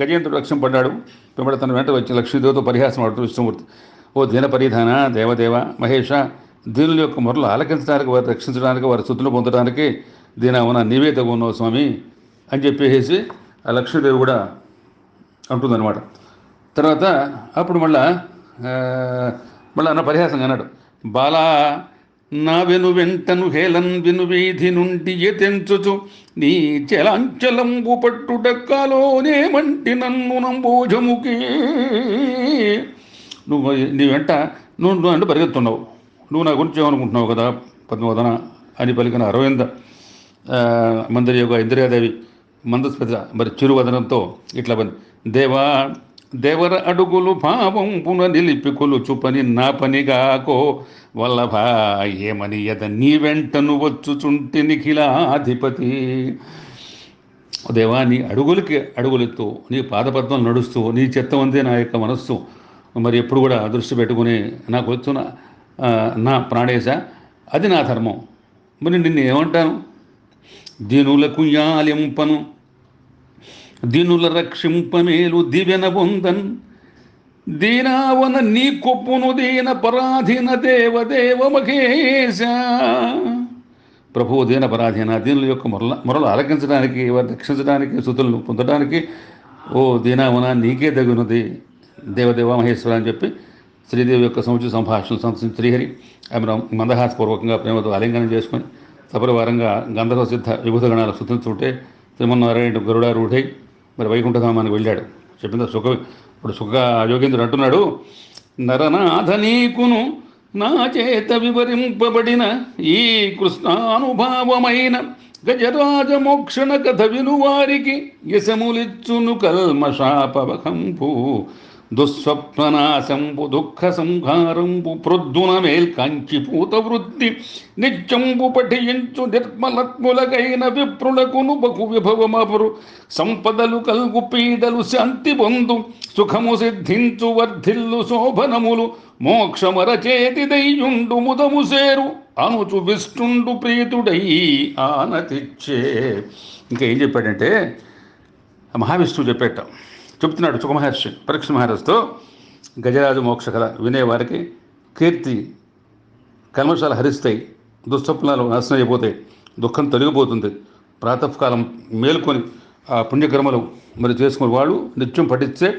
గజేంద్రుడు రక్షింపడ్డాడు. పిమ్మట తన వెంట వచ్చి లక్ష్మీదేవితో పరిహాసం ఆడుతూ విష్ణుమూర్తి, ఓ దీన పరిధాన దేవదేవ మహేష, దీనుల యొక్క మొరలు ఆలకించడానికి, వారు రక్షించడానికి, వారి స్తుతులు పొందడానికి దీనావన నీవే తగున్నావు స్వామి అని చెప్పేసి ఆ లక్ష్మీదేవి కూడా అంటుందన్నమాట. తర్వాత అప్పుడు మళ్ళా అన్న పరిహాసంగా అన్నాడు, బాలా నా వెంటను హేళన్ విను వీధి నుండి ఎతెంచుచు నీ చలాంచలంబు పట్టుడక్కాలోనే మంటి నన్ను నంబోజముకి. నీ వెంట నువ్వు అంటే పరిగెత్తున్నావు, నువ్వు నా గురించి ఏమనుకుంటున్నావు కదా పద్మవదన అని పలికిన అరవింద మందిర యొక్క ఇంద్రియాదేవి మందస్పతి మరి చిరువదనంతో ఇట్లా దేవా దేవర అడుగులు భావం పున నిలిపి కొలుచు పని నా పనిగాకో వల్లభ ఏమని యద నీ వెంటను వచ్చుచుంటి నిఖిలాధిపతి. దేవా నీ అడుగులకి అడుగులెత్తు, నీ పాదపద్మం నడుస్తూ నీ చిత్తమందే నా యొక్క మనస్సు మరి ఎప్పుడు కూడా దృష్టి పెట్టుకుని నాకు వచ్చున నా ప్రాణేశ, అది నా ధర్మం. మరి నిన్ను ఏమంటాను? దీనులకు యాలింపను దీనుల రక్షింపమేలు దివెన పొందన్ దీనావన నీ కొప్పును దీన పరాధీన దేవదేవ మహేశ. ప్రభువు దీన పరాధీన, దీనుల యొక్క మొరలు ఆలకించడానికి, వారు రక్షించడానికి, స్తుతులను పొందడానికి ఓ దీనావన నీకే దగునది దేవదేవ మహేశ్వర అని చెప్పి శ్రీదేవి యొక్క సముచిత సంభాషణ సంతసించి శ్రీహరి ఆమె మందహాసపూర్వకంగా ప్రేమతో ఆలింగనం చేసుకొని సపరివారంగా గంధర్వ సిద్ధ విభూత గణాలు స్తుతించుంటే శ్రీమన్నారాయణుడు గరుడారూఢై మరి వైకుంఠధామానికి వెళ్ళాడు. చెప్పిందా ఇప్పుడు యోగేంద్రుడు అంటున్నాడు, నరనాథ నీకును నా చేత వివరింపబడిన ఈ కృష్ణానుభావమైన గజరాజమోక్షణ కథ వినువారికి యశములిచ్చును కల్మషాపవకంపు దుస్వప్ననాశంపు దుఃఖ సంహారంపు ప్రొద్దున మేల్కాంచిపూత వృత్తి నిత్యంపు పఠించు నిర్మలత్ములకైన విప్రులకును బహు విభవమపురు సంపదలు కల్గు పీడలు శాంతి పొందు సుఖము సిద్ధించు వర్ధిల్లు శోభనములు మోక్షమరచేతి దయ్యుండు ముదము సేరు అనుచు విష్ణుండు ప్రీతుడై ఆనతిచ్చే. ఇంకా ఏం చెప్పాడంటే మహావిష్ణువు చెప్తున్నాడు సుఖమహర్షి పరీక్ష మహారాజుతో, గజరాజు మోక్ష కథ వినేవారికి కీర్తి కల్మషాలు హరిస్తాయి, దుస్వప్నాలు నాశనం అయిపోతాయి, దుఃఖం తొలగిపోతుంది, ప్రాతకాలం మేల్కొని ఆ పుణ్యకర్మలు మరి చేసుకుని వాళ్ళు నిత్యం పఠిస్తే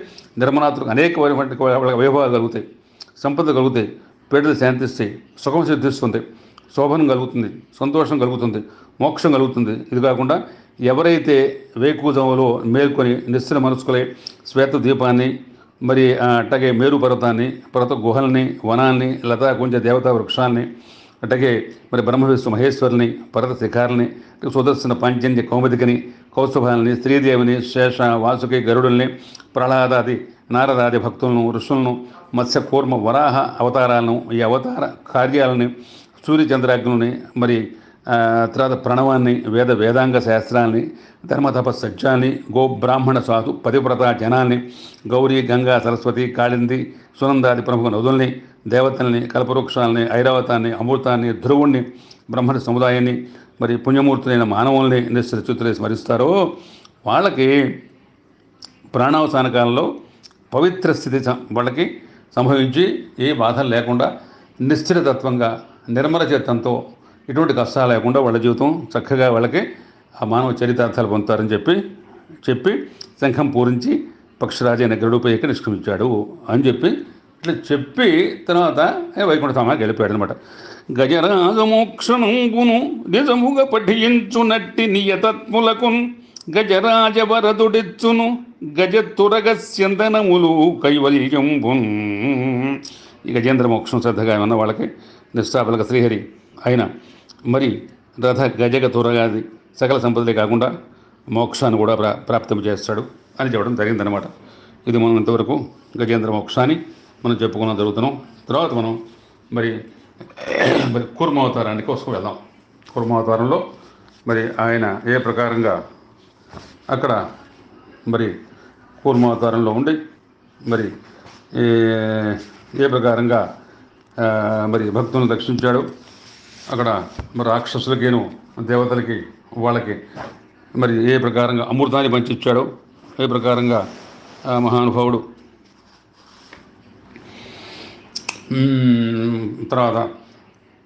నిర్మలాత్మకు అనేక వైభవాలు కలుగుతాయి, సంపద కలుగుతాయి, పీడలు శాంతిస్తాయి, సుఖం సిద్ధిస్తుంది, శోభనం కలుగుతుంది, సంతోషం కలుగుతుంది, మోక్షం కలుగుతుంది. ఇది కాకుండా ఎవరైతే వేకుజంలో మేల్కొని నిశ్చల మనస్కులై శ్వేత దీపాన్ని మరి అట్టగే మేరు పర్వత గుహల్ని, వనాల్ని, లతాకుంజ దేవతా వృక్షాలని, అట్టగే మరి బ్రహ్మవిష్ణు మహేశ్వరుని, పర్వత శిఖాలని, సుదర్శన పాంచన్య కౌముదికని, కౌస్తుభాలని, శ్రీదేవిని, శేష వాసుకి గరుడుల్ని, ప్రహ్లాదాది నారదాది భక్తులను, ఋషులను, మత్స్య కూర్మ వరాహ అవతారాలను, ఈ అవతార కార్యాలని, సూర్యచంద్రాగ్నుని, మరి తర్వాత ప్రణవాన్ని, వేదాంగ శాస్త్రాన్ని, ధర్మతప సత్యాన్ని, గోబ్రాహ్మణ సాధు పతివ్రత జనాల్ని, గౌరీ, గంగా, సరస్వతి, కాళింది, సునందాది ప్రముఖ నదుల్ని, దేవతల్ని, కల్పవృక్షాలని, ఐరావతాన్ని, అమృతాన్ని, ధ్రువుణ్ణి, బ్రహ్మణ సముదాయాన్ని, మరి పుణ్యమూర్తులైన మానవుల్ని నిశ్చితులై స్మరిస్తారో వాళ్ళకి ప్రాణావసాన కాలంలో పవిత్ర స్థితి వాళ్ళకి సంభవించి ఏ బాధలు లేకుండా నిశ్చితత్వంగా నిర్మల చిత్తంతో ఎటువంటి కష్టాలు లేకుండా వాళ్ళ జీవితం చక్కగా వాళ్ళకి ఆ మానవ చరితార్థాలు పొందుతారని చెప్పి శంఖం పూరించి పక్షిరాజు అయిన గరుడుపై ఎక్కి నిష్క్రమించాడు అని ఇట్లా చెప్పి తర్వాత వైకుంఠధామానికి వెళ్ళిపోయాడు అనమాట. గజరాజమోక్షణంబును నిజముగా పఠించునట్టి నియతత్ములకున్ గజరాజవరదుడిచ్చును గజతురగస్యందనములు కైవల్యంబున్. ఈ గజేంద్ర మోక్షం శ్రద్ధగా ఉన్న వాళ్ళకి నిష్ఠాపలక శ్రీహరి ఆయన మరి రథ గజగ తురగాది సకల సంపదలే కాకుండా మోక్షాన్ని కూడా ప్రాప్తం చేస్తాడు అని చెప్పడం జరిగిందనమాట. ఇది మనం ఇంతవరకు గజేంద్ర మోక్షాన్ని మనం చెప్పుకున్నాం జరుగుతున్నాం. తర్వాత మనం మరి కూర్మావతారానికి వస్తూ వెళ్దాం. కూర్మావతారంలో మరి ఆయన ఏ ప్రకారంగా అక్కడ మరి కూర్మావతారంలో ఉండి మరి ఏ ప్రకారంగా మరి భక్తులను రక్షించాడు, అక్కడ మరి రాక్షసులకేను దేవతలకి వాళ్ళకి మరి ఏ ప్రకారంగా అమృతాన్ని పంచిచ్చాడో, ఏ ప్రకారంగా మహానుభావుడు తర్వాత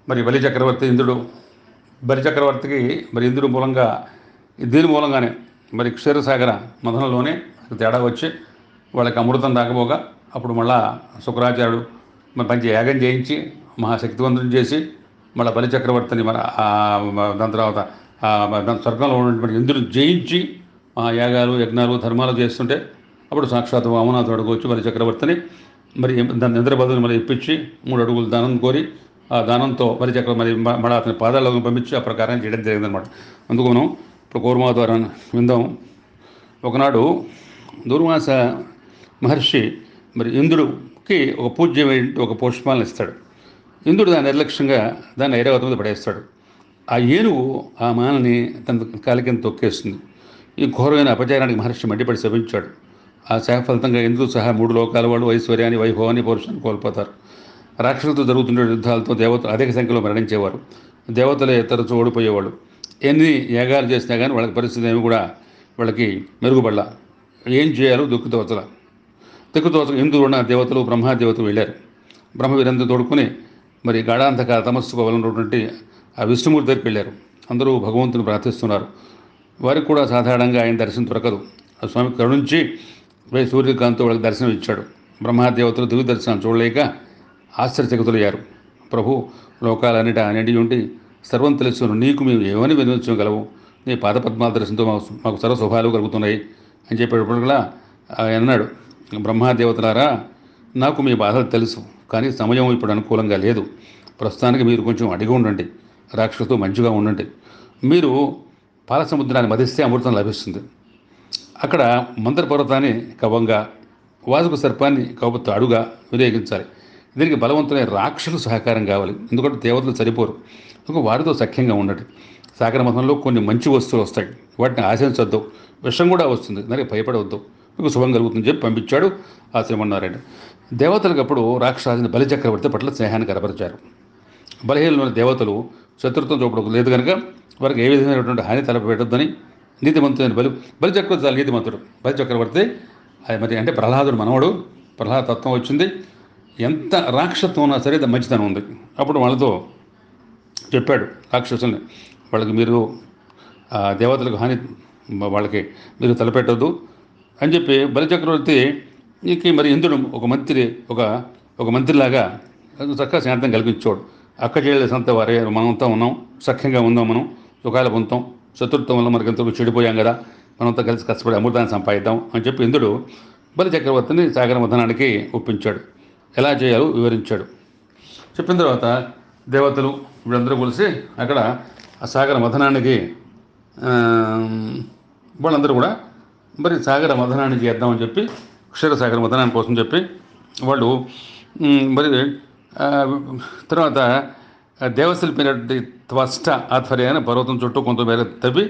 మరి బలిచక్రవర్తి ఇంద్రుడు, బలిచక్రవర్తికి మరి ఇంద్రుడు మూలంగా దీని మూలంగానే మరి క్షీరసాగర మథనంలోనే తేడా వచ్చి వాళ్ళకి అమృతం రాకపోగా అప్పుడు మళ్ళా శుక్రాచార్యుడు మరి మంచి యాగం చేయించి మహాశక్తివంతుని చేసి మళ్ళీ బలిచక్రవర్తిని మన దాని తర్వాత స్వర్గంలో ఉన్నటువంటి ఇంద్రుని జయించి యాగాలు యజ్ఞాలు ధర్మాలు చేస్తుంటే అప్పుడు సాక్షాత్ వామనాథుడు వచ్చి బలిచక్రవర్తిని మరి దాన్ని ఇంద్రబదుని మరి ఇప్పించి 3 అడుగులు దానం కోరి ఆ దానంతో బలిచక్ర మరి మళ్ళీ అతని పాదాలను పంపించి ఆ ప్రకారం చేయడం జరిగిందనమాట. అందుకు మనం ఇప్పుడు కూర్మావతారాన్ని విందాం. ఒకనాడు దూర్వాస మహర్షి మరి ఇంద్రుడికి ఒక పూజ్యమైన ఒక పుష్పాలను ఇస్తాడు. ఇంద్రుడు దాన్ని నిర్లక్ష్యంగా దాన్ని ఐరావతం మీద పడేస్తాడు. ఆ ఏనుగు ఆ మాలని తన కాలి కింద తొక్కేస్తుంది. ఈ ఘోరమైన అపచారానికి మహర్షి మండిపడి శపించాడు. ఆ శాప ఫలితంగా ఇంద్రుడు సహా 3 లోకాల వాళ్ళు ఐశ్వర్యాన్ని, వైభవాన్ని, పౌరుషాన్ని కోల్పోతారు. రాక్షసులతో జరుగుతుండే యుద్ధాలతో దేవతలు అధిక సంఖ్యలో మరణించేవారు. దేవతలే తరచూ ఓడిపోయేవాళ్ళు. ఎన్ని యాగాలు చేసినా కానీ వాళ్ళకి పరిస్థితి ఏమి కూడా వాళ్ళకి మెరుగుపడలా. ఏం చేయాలో దిక్కుతోచల ఇంద్రుడు దేవతలు బ్రహ్మాదేవతలు వెళ్ళారు. బ్రహ్మ వీరందరూ తోడుకుని మరి గాఢాంతక తమస్సుకు వలనటువంటి ఆ విష్ణుమూర్తి దగ్గరికి వెళ్ళారు. అందరూ భగవంతుని ప్రార్థిస్తున్నారు. వారికి కూడా సాధారణంగా ఆయన దర్శనం దొరకదు. ఆ స్వామి కరుణించి సూర్యకాంతితో వాళ్ళకి దర్శనం ఇచ్చాడు. బ్రహ్మాదేవతలు దివ్య దర్శనం చూడలేక ఆశ్చర్యచకితులయ్యారు. ప్రభు, లోకాలన్నిటి నిండి ఉండి సర్వం తెలుసును నీకు మేము ఏమని వినియోగించగలవు? నీ పాదపద్మాల దర్శనంతో మాకు సర్వ శుభాలు కలుగుతున్నాయి అని చెప్పేటప్పుడు అన్నాడు, బ్రహ్మాదేవతలారా, నాకు మీ బాధలు తెలుసు, కానీ సమయం ఇప్పుడు అనుకూలంగా లేదు. ప్రస్తుతానికి మీరు కొంచెం అడిగి ఉండండి, రాక్షసుతో మంచిగా ఉండండి. మీరు పాల సముద్రాన్ని మధిస్తే అమృతం లభిస్తుంది. అక్కడ మందర పర్వతాన్ని కవంగా, వాసుకు సర్పాన్ని కవపు అడుగా వినియోగించాలి. దీనికి బలవంతులైన రాక్షసులు సహకారం కావాలి, ఎందుకంటే దేవతలు సరిపోరు. అందుకు వారితో సఖ్యంగా ఉండండి. సాగర మతంలో కొన్ని మంచి వస్తువులు వస్తాయి, వాటిని ఆశించొద్దు. విషం కూడా వస్తుంది, దానికి భయపడవద్దు, మీకు శుభం కలుగుతుందని చెప్పి పంపించాడు ఆ శ్రీమన్నారాయణ. దేవతలకు అప్పుడు రాక్షసాన్ని బలిచక్రవర్తి పట్ల స్నేహాన్ని కనపరిచారు. బలహీనమైన దేవతలు శత్రుత్వం చూపడం లేదు కనుక వారికి ఏ విధమైనటువంటి హాని తలపెట్టొద్దని నీతిమంతుడైన బలిచక్రవర్తి చాలా నీతిమంతుడు. బలిచక్రవర్తి మరి అంటే ప్రహ్లాదుడు మనవడు, ప్రహ్లాద తత్వం వచ్చింది. ఎంత రాక్షసత్వం ఉన్నా సరే మంచితనం ఉంది. అప్పుడు వాళ్ళతో చెప్పాడు రాక్షసుల్ని, వాళ్ళకి మీరు దేవతలకు హాని వాళ్ళకి మీరు తలపెట్టొద్దు అని చెప్పి బలిచక్రవర్తికి మరి ఇంద్రుడు ఒక మంత్రిలాగా చక్కగా శాంతం కల్పించాడు. అక్క చేయలేసంత వారే మనంతా ఉన్నాం, సఖ్యంగా ఉందాం, మనం సుఖాలు పొందుతాం, శత్రుత్వం వల్ల మనకి ఎంతో చెడిపోయాం కదా, మనంతా కలిసి కష్టపడి అమృతాన్ని సంపాదిద్దాం అని చెప్పి ఇంద్రుడు బలిచక్రవర్తిని సాగర మథనానికి ఒప్పించాడు. ఎలా చేయాలో వివరించాడు. చెప్పిన తర్వాత దేవతలు వీళ్ళందరూ కలిసి అక్కడ ఆ సాగర మథనానికి వాళ్ళందరూ కూడా మరి సాగర మథనాన్ని చేద్దామని చెప్పి క్షీరసాగర మథనాన్ని కోసం చెప్పి వాళ్ళు మరి తర్వాత దేవశిల్పినటువంటి త్వష్ట ఆధ్వర్యాన్ని పర్వతం చుట్టూ కొంతమేర తవ్వి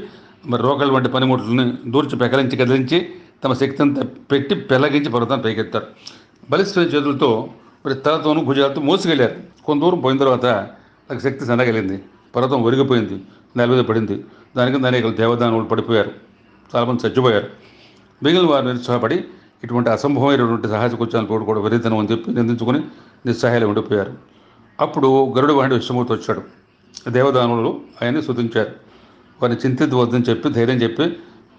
మరి రోకల వంటి పనిముట్లని దూర్చి పెకలించి కదిలించి తమ శక్తి అంతా పెట్టి పెళ్ళగించి పర్వతాన్ని పైకెత్తారు. బలిష్ఠమైన చేతులతో మరి తలతోనూ భుజాలతో మోసుకెళ్ళారు. కొంత దూరం పోయిన తర్వాత నాకు శక్తి సన్నగలింది, పర్వతం ఒరిగిపోయింది, నేల మీద పడింది. దానికి అనేక దేవదానులు పడిపోయారు, చాలామంది చచ్చిపోయారు. మిగిలిన వారు నిరుత్సాహపడి ఇటువంటి అసంభవమైనటువంటి సహజకృత్యాలను కూడా విరీతనం అని చెప్పి నిందించుకొని నిస్సహాయాలు ఉండిపోయారు. అప్పుడు గరుడు వాడి విష్ణుమూర్తి వచ్చాడు. దేవదానులు ఆయన్ని స్తుతించారు. వారిని చింతించవద్దని చెప్పి ధైర్యం చెప్పి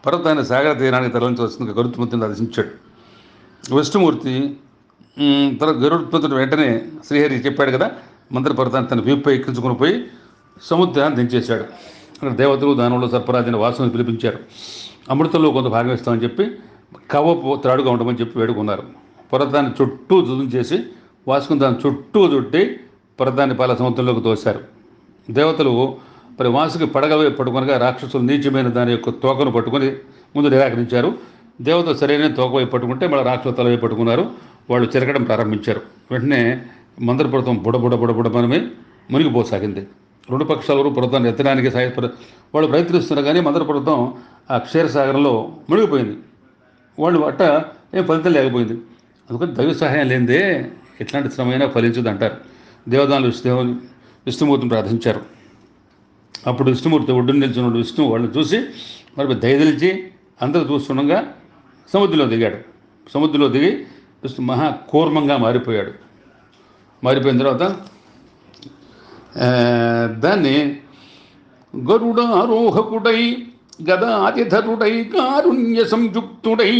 పర్వతాన్ని సాగర తీరానికి తరలించి వస్తుంది గరుత్మంతుని దర్శించాడు. విష్ణుమూర్తి గరుత్మంతుని వెంటనే శ్రీహరి చెప్పాడు కదా, మంత్ర పర్వతాన్ని తన వీపుపై ఎక్కించుకుని పోయి సముద్రాన్ని దించేశాడు. అక్కడ దేవతలు దానులు సర్పరాజుని వాసుని పిలిపించారు. అమృతంలో కొంత భాగం ఇస్తామని చెప్పి కవ్వపు త్రాడుగా ఉండమని చెప్పి వేడుకున్నారు. పర్వతాన్ని చుట్టూ చేసి వాసుకుని దాని చుట్టూ చుట్టి పర్వతాన్ని పాల సముద్రంలోకి తోశారు. దేవతలు మరి వాసుకి పడగలు పట్టుకొనగా రాక్షసులు నీచమైన దాని యొక్క తోకను పట్టుకొని ముందు నిరాకరించారు. దేవతలు సరైన తోక వైపు పట్టుకుంటే మళ్ళీ రాక్షసుల తల వైపు పట్టుకున్నారు. వాళ్ళు చెరగడం ప్రారంభించారు. వెంటనే మందర పర్వతం బుడబుడమని మునిగిపోసాగింది. రెండు పక్షాలు పర్వతాన్ని ఎత్తడానికి వాళ్ళు ప్రయత్నిస్తున్నారు, కానీ మందర పర్వతం ఆ క్షీరసాగరంలో మునిగిపోయింది. వాళ్ళు అట్ట ఏం ఫలితం లేకపోయింది. అందుకని దైవ సహాయం లేనిదే ఎట్లాంటి శ్రమైనా ఫలించదు అంటారు. దేవదానులు విష్ణుమూర్తిని ప్రార్థించారు. అప్పుడు విష్ణుమూర్తి ఒడ్డున నిల్చున్న విష్ణు వాళ్ళని చూసి మరి దయదలిచి అందరూ చూస్తుండగా సముద్రంలో దిగాడు. సముద్రంలో దిగి విష్ణు మహాకూర్మంగా మారిపోయాడు. మారిపోయిన తర్వాత దాన్ని గరుడారోహకుడై గదాతిధరుడై కారుణ్య సంయుక్తుడై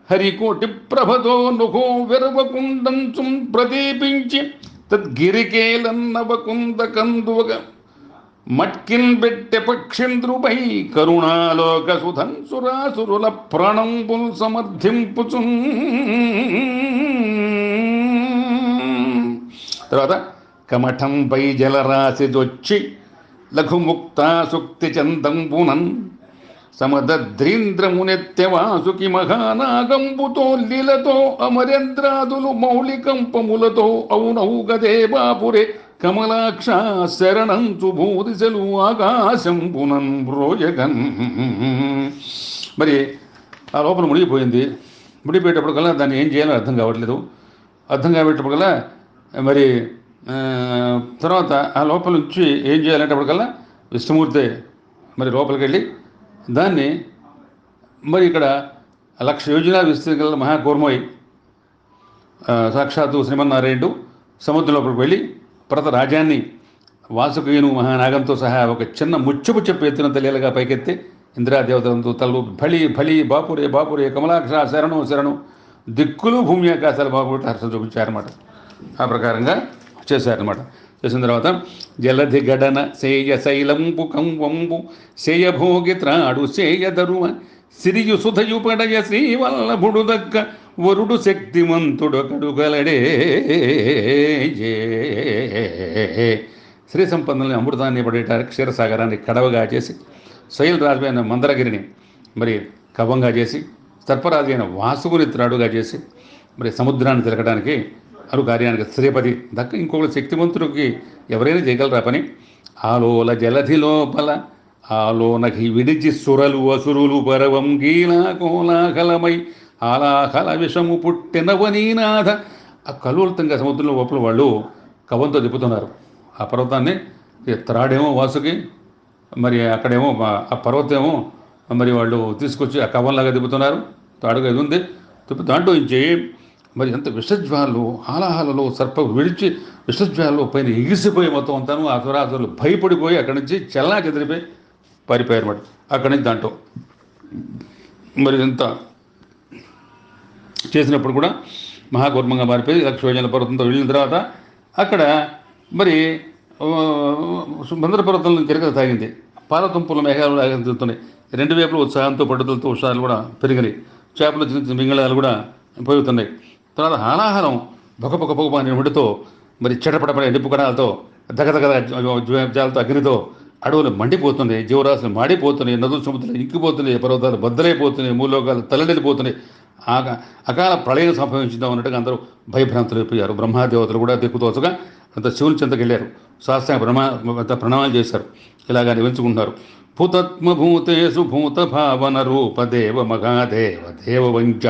హరికోటి ప్రభతో నుహో విరవకుండం ప్రదీపించి తద్గిరికేలన్నవకుంద కందువగ మట్కిన్ బెట్టె పక్షింద్రుపై కరుణాలోక సుధన్ సురాసురుల ప్రాణంబుల్ సమర్థింపుచు. తర్వాత కమఠంపై జలరాశి జొచ్చి లఘుముక్తాసుక్తి చందంబునన్ సమదద్రీంద్రమునెత్తె వాసుకి మహానాగంబుతో లీలతో అమరేంద్రాదులు మౌలికంపములతో ఔనౌగదే బాపురే కమలాక్ష శరణంచు భూదిశలు ఆకాశంబునన్ బ్రోయగన్. మరి ఆ లోపల మునిగిపోయింది. మునిగిపోయేటప్పటికల్లా దాన్ని ఏం చేయాలో అర్థం కావట్లేదు. అర్థం కాబట్టేటప్పటికల్లా మరి తర్వాత ఆ లోపల నుంచి ఏం చేయాలంటప్పటికల్లా విష్ణుమూర్తి మరి లోపలికి వెళ్ళి దాన్ని మరి ఇక్కడ 1,00,000 యోజనాలు విస్తీర్ణ మహాకూర్మోయి సాక్షాత్తు శ్రీమన్నారాయణుడు సముద్రం లోపలికి వెళ్ళి పర్వత రాజ్యాన్ని వాసుకీను మహానాగంతో సహా ఒక చిన్న ముచ్చుపు చెప్పు ఎత్తినంత లీలగా పైకెత్తి ఇంద్రాదేవతలతో తల్లు భళి బాపురే కమలాక్ష శరణు దిక్కులు భూమి ఆకాశాల బాబు హర్షం చూపించారన్నమాట. ఆ ప్రకారంగా చేశారన్నమాట. చేసిన తర్వాత జలధి గడన సేయ శైలంబు కంవంబు సేయభోగి త్రాడు సేయదరువ సిరియు సుధయు పడయ శ్రీవల్లభుడు దక్క వరుడు శక్తిమంతుడు కడుగలడే. శ్రీ సంపదల్ని అమృతాన్ని పడేటానికి క్షీరసాగరాన్ని కడవగా చేసి శైలరాజు అయిన మందరగిరిని మరి కవంగా చేసి సర్పరాజు అయిన వాసుకుని త్రాడుగా చేసి మరి సముద్రాన్ని తిరగడానికి కార్యానికి శ్రీపతి దక్క ఇంకొకటి శక్తివంతుడికి ఎవరైనా చేయగలరా పని. ఆలోల జలధి లోపల ఆలోనకి విడిచి సురలు అసురులు పరవం గీలా కోలాహలమై ఆలాహల విషము పుట్టినవనీనాథ. ఆ కలువలతంగా సముద్రంలో లోపల వాళ్ళు కవంతో తిప్పుతున్నారు. ఆ పర్వతాన్ని త్రాడేమో వాసుకి, మరి అక్కడేమో ఆ పర్వతమేమో మరి వాళ్ళు తీసుకొచ్చి ఆ కవంలాగా తిప్పుతున్నారు. తాడుగా ఇది ఉంది తిప్పి దాంట్లో నుంచి మరి ఎంత విషజ్వాలు హాలాహాలలో సర్ప విడిచి విషజ్వాలు పైన ఎగిసిపోయి మొత్తం అంతాను ఆ సురాసులు భయపడిపోయి అక్కడి నుంచి చల్లా చెదిరిపోయి పారిపోయారు అన్నమాట. అక్కడి నుంచి దాంట్లో మరి ఎంత చేసినప్పుడు కూడా మహాకూర్మంగా మారిపోయి లక్షోజన పర్వతంతో వెళ్ళిన తర్వాత అక్కడ మరి మందర పర్వతంలో తిరగ సాగింది. పాలతుంపుల మేఘాలు తిరుగుతున్నాయి. రెండు వైపులు ఉత్సాహంతో పట్టుదలతో ఉత్సాహాలు కూడా పెరిగినాయి. చేపలు చిన్న చిన్న మింగళాలు కూడా పెరుగుతున్నాయి. తర్వాత హాలాహలం పొగ అనే ఉడితో మరి చెటపడపడే నిప్పుకణాలతో దగదగ జాలతో అగ్నితో అడవులు మండిపోతున్నాయి, జీవరాశులు మాడిపోతున్నాయి, నదులు సముద్రాలు ఇంకిపోతున్నాయి, పర్వతాలు బద్దలైపోతున్నాయి, మూలోకాలు తల్లడిల్లిపోతున్నాయి. అకాల ప్రళయం సంభవించిందాం అన్నట్టుగా అందరూ భయభ్రాంతులు అయిపోయారు. బ్రహ్మాదేవతలు కూడా దిక్కుతోచగా అంత శివుని చెంతకు వెళ్ళారు. శాస్త్రాన్ని ప్రణామాలు చేశారు. ఇలాగా నిలించుకుంటున్నారు. భూతత్మభూతేషు భూత భావన రూప దేవ మహాదేవ దేవవంచ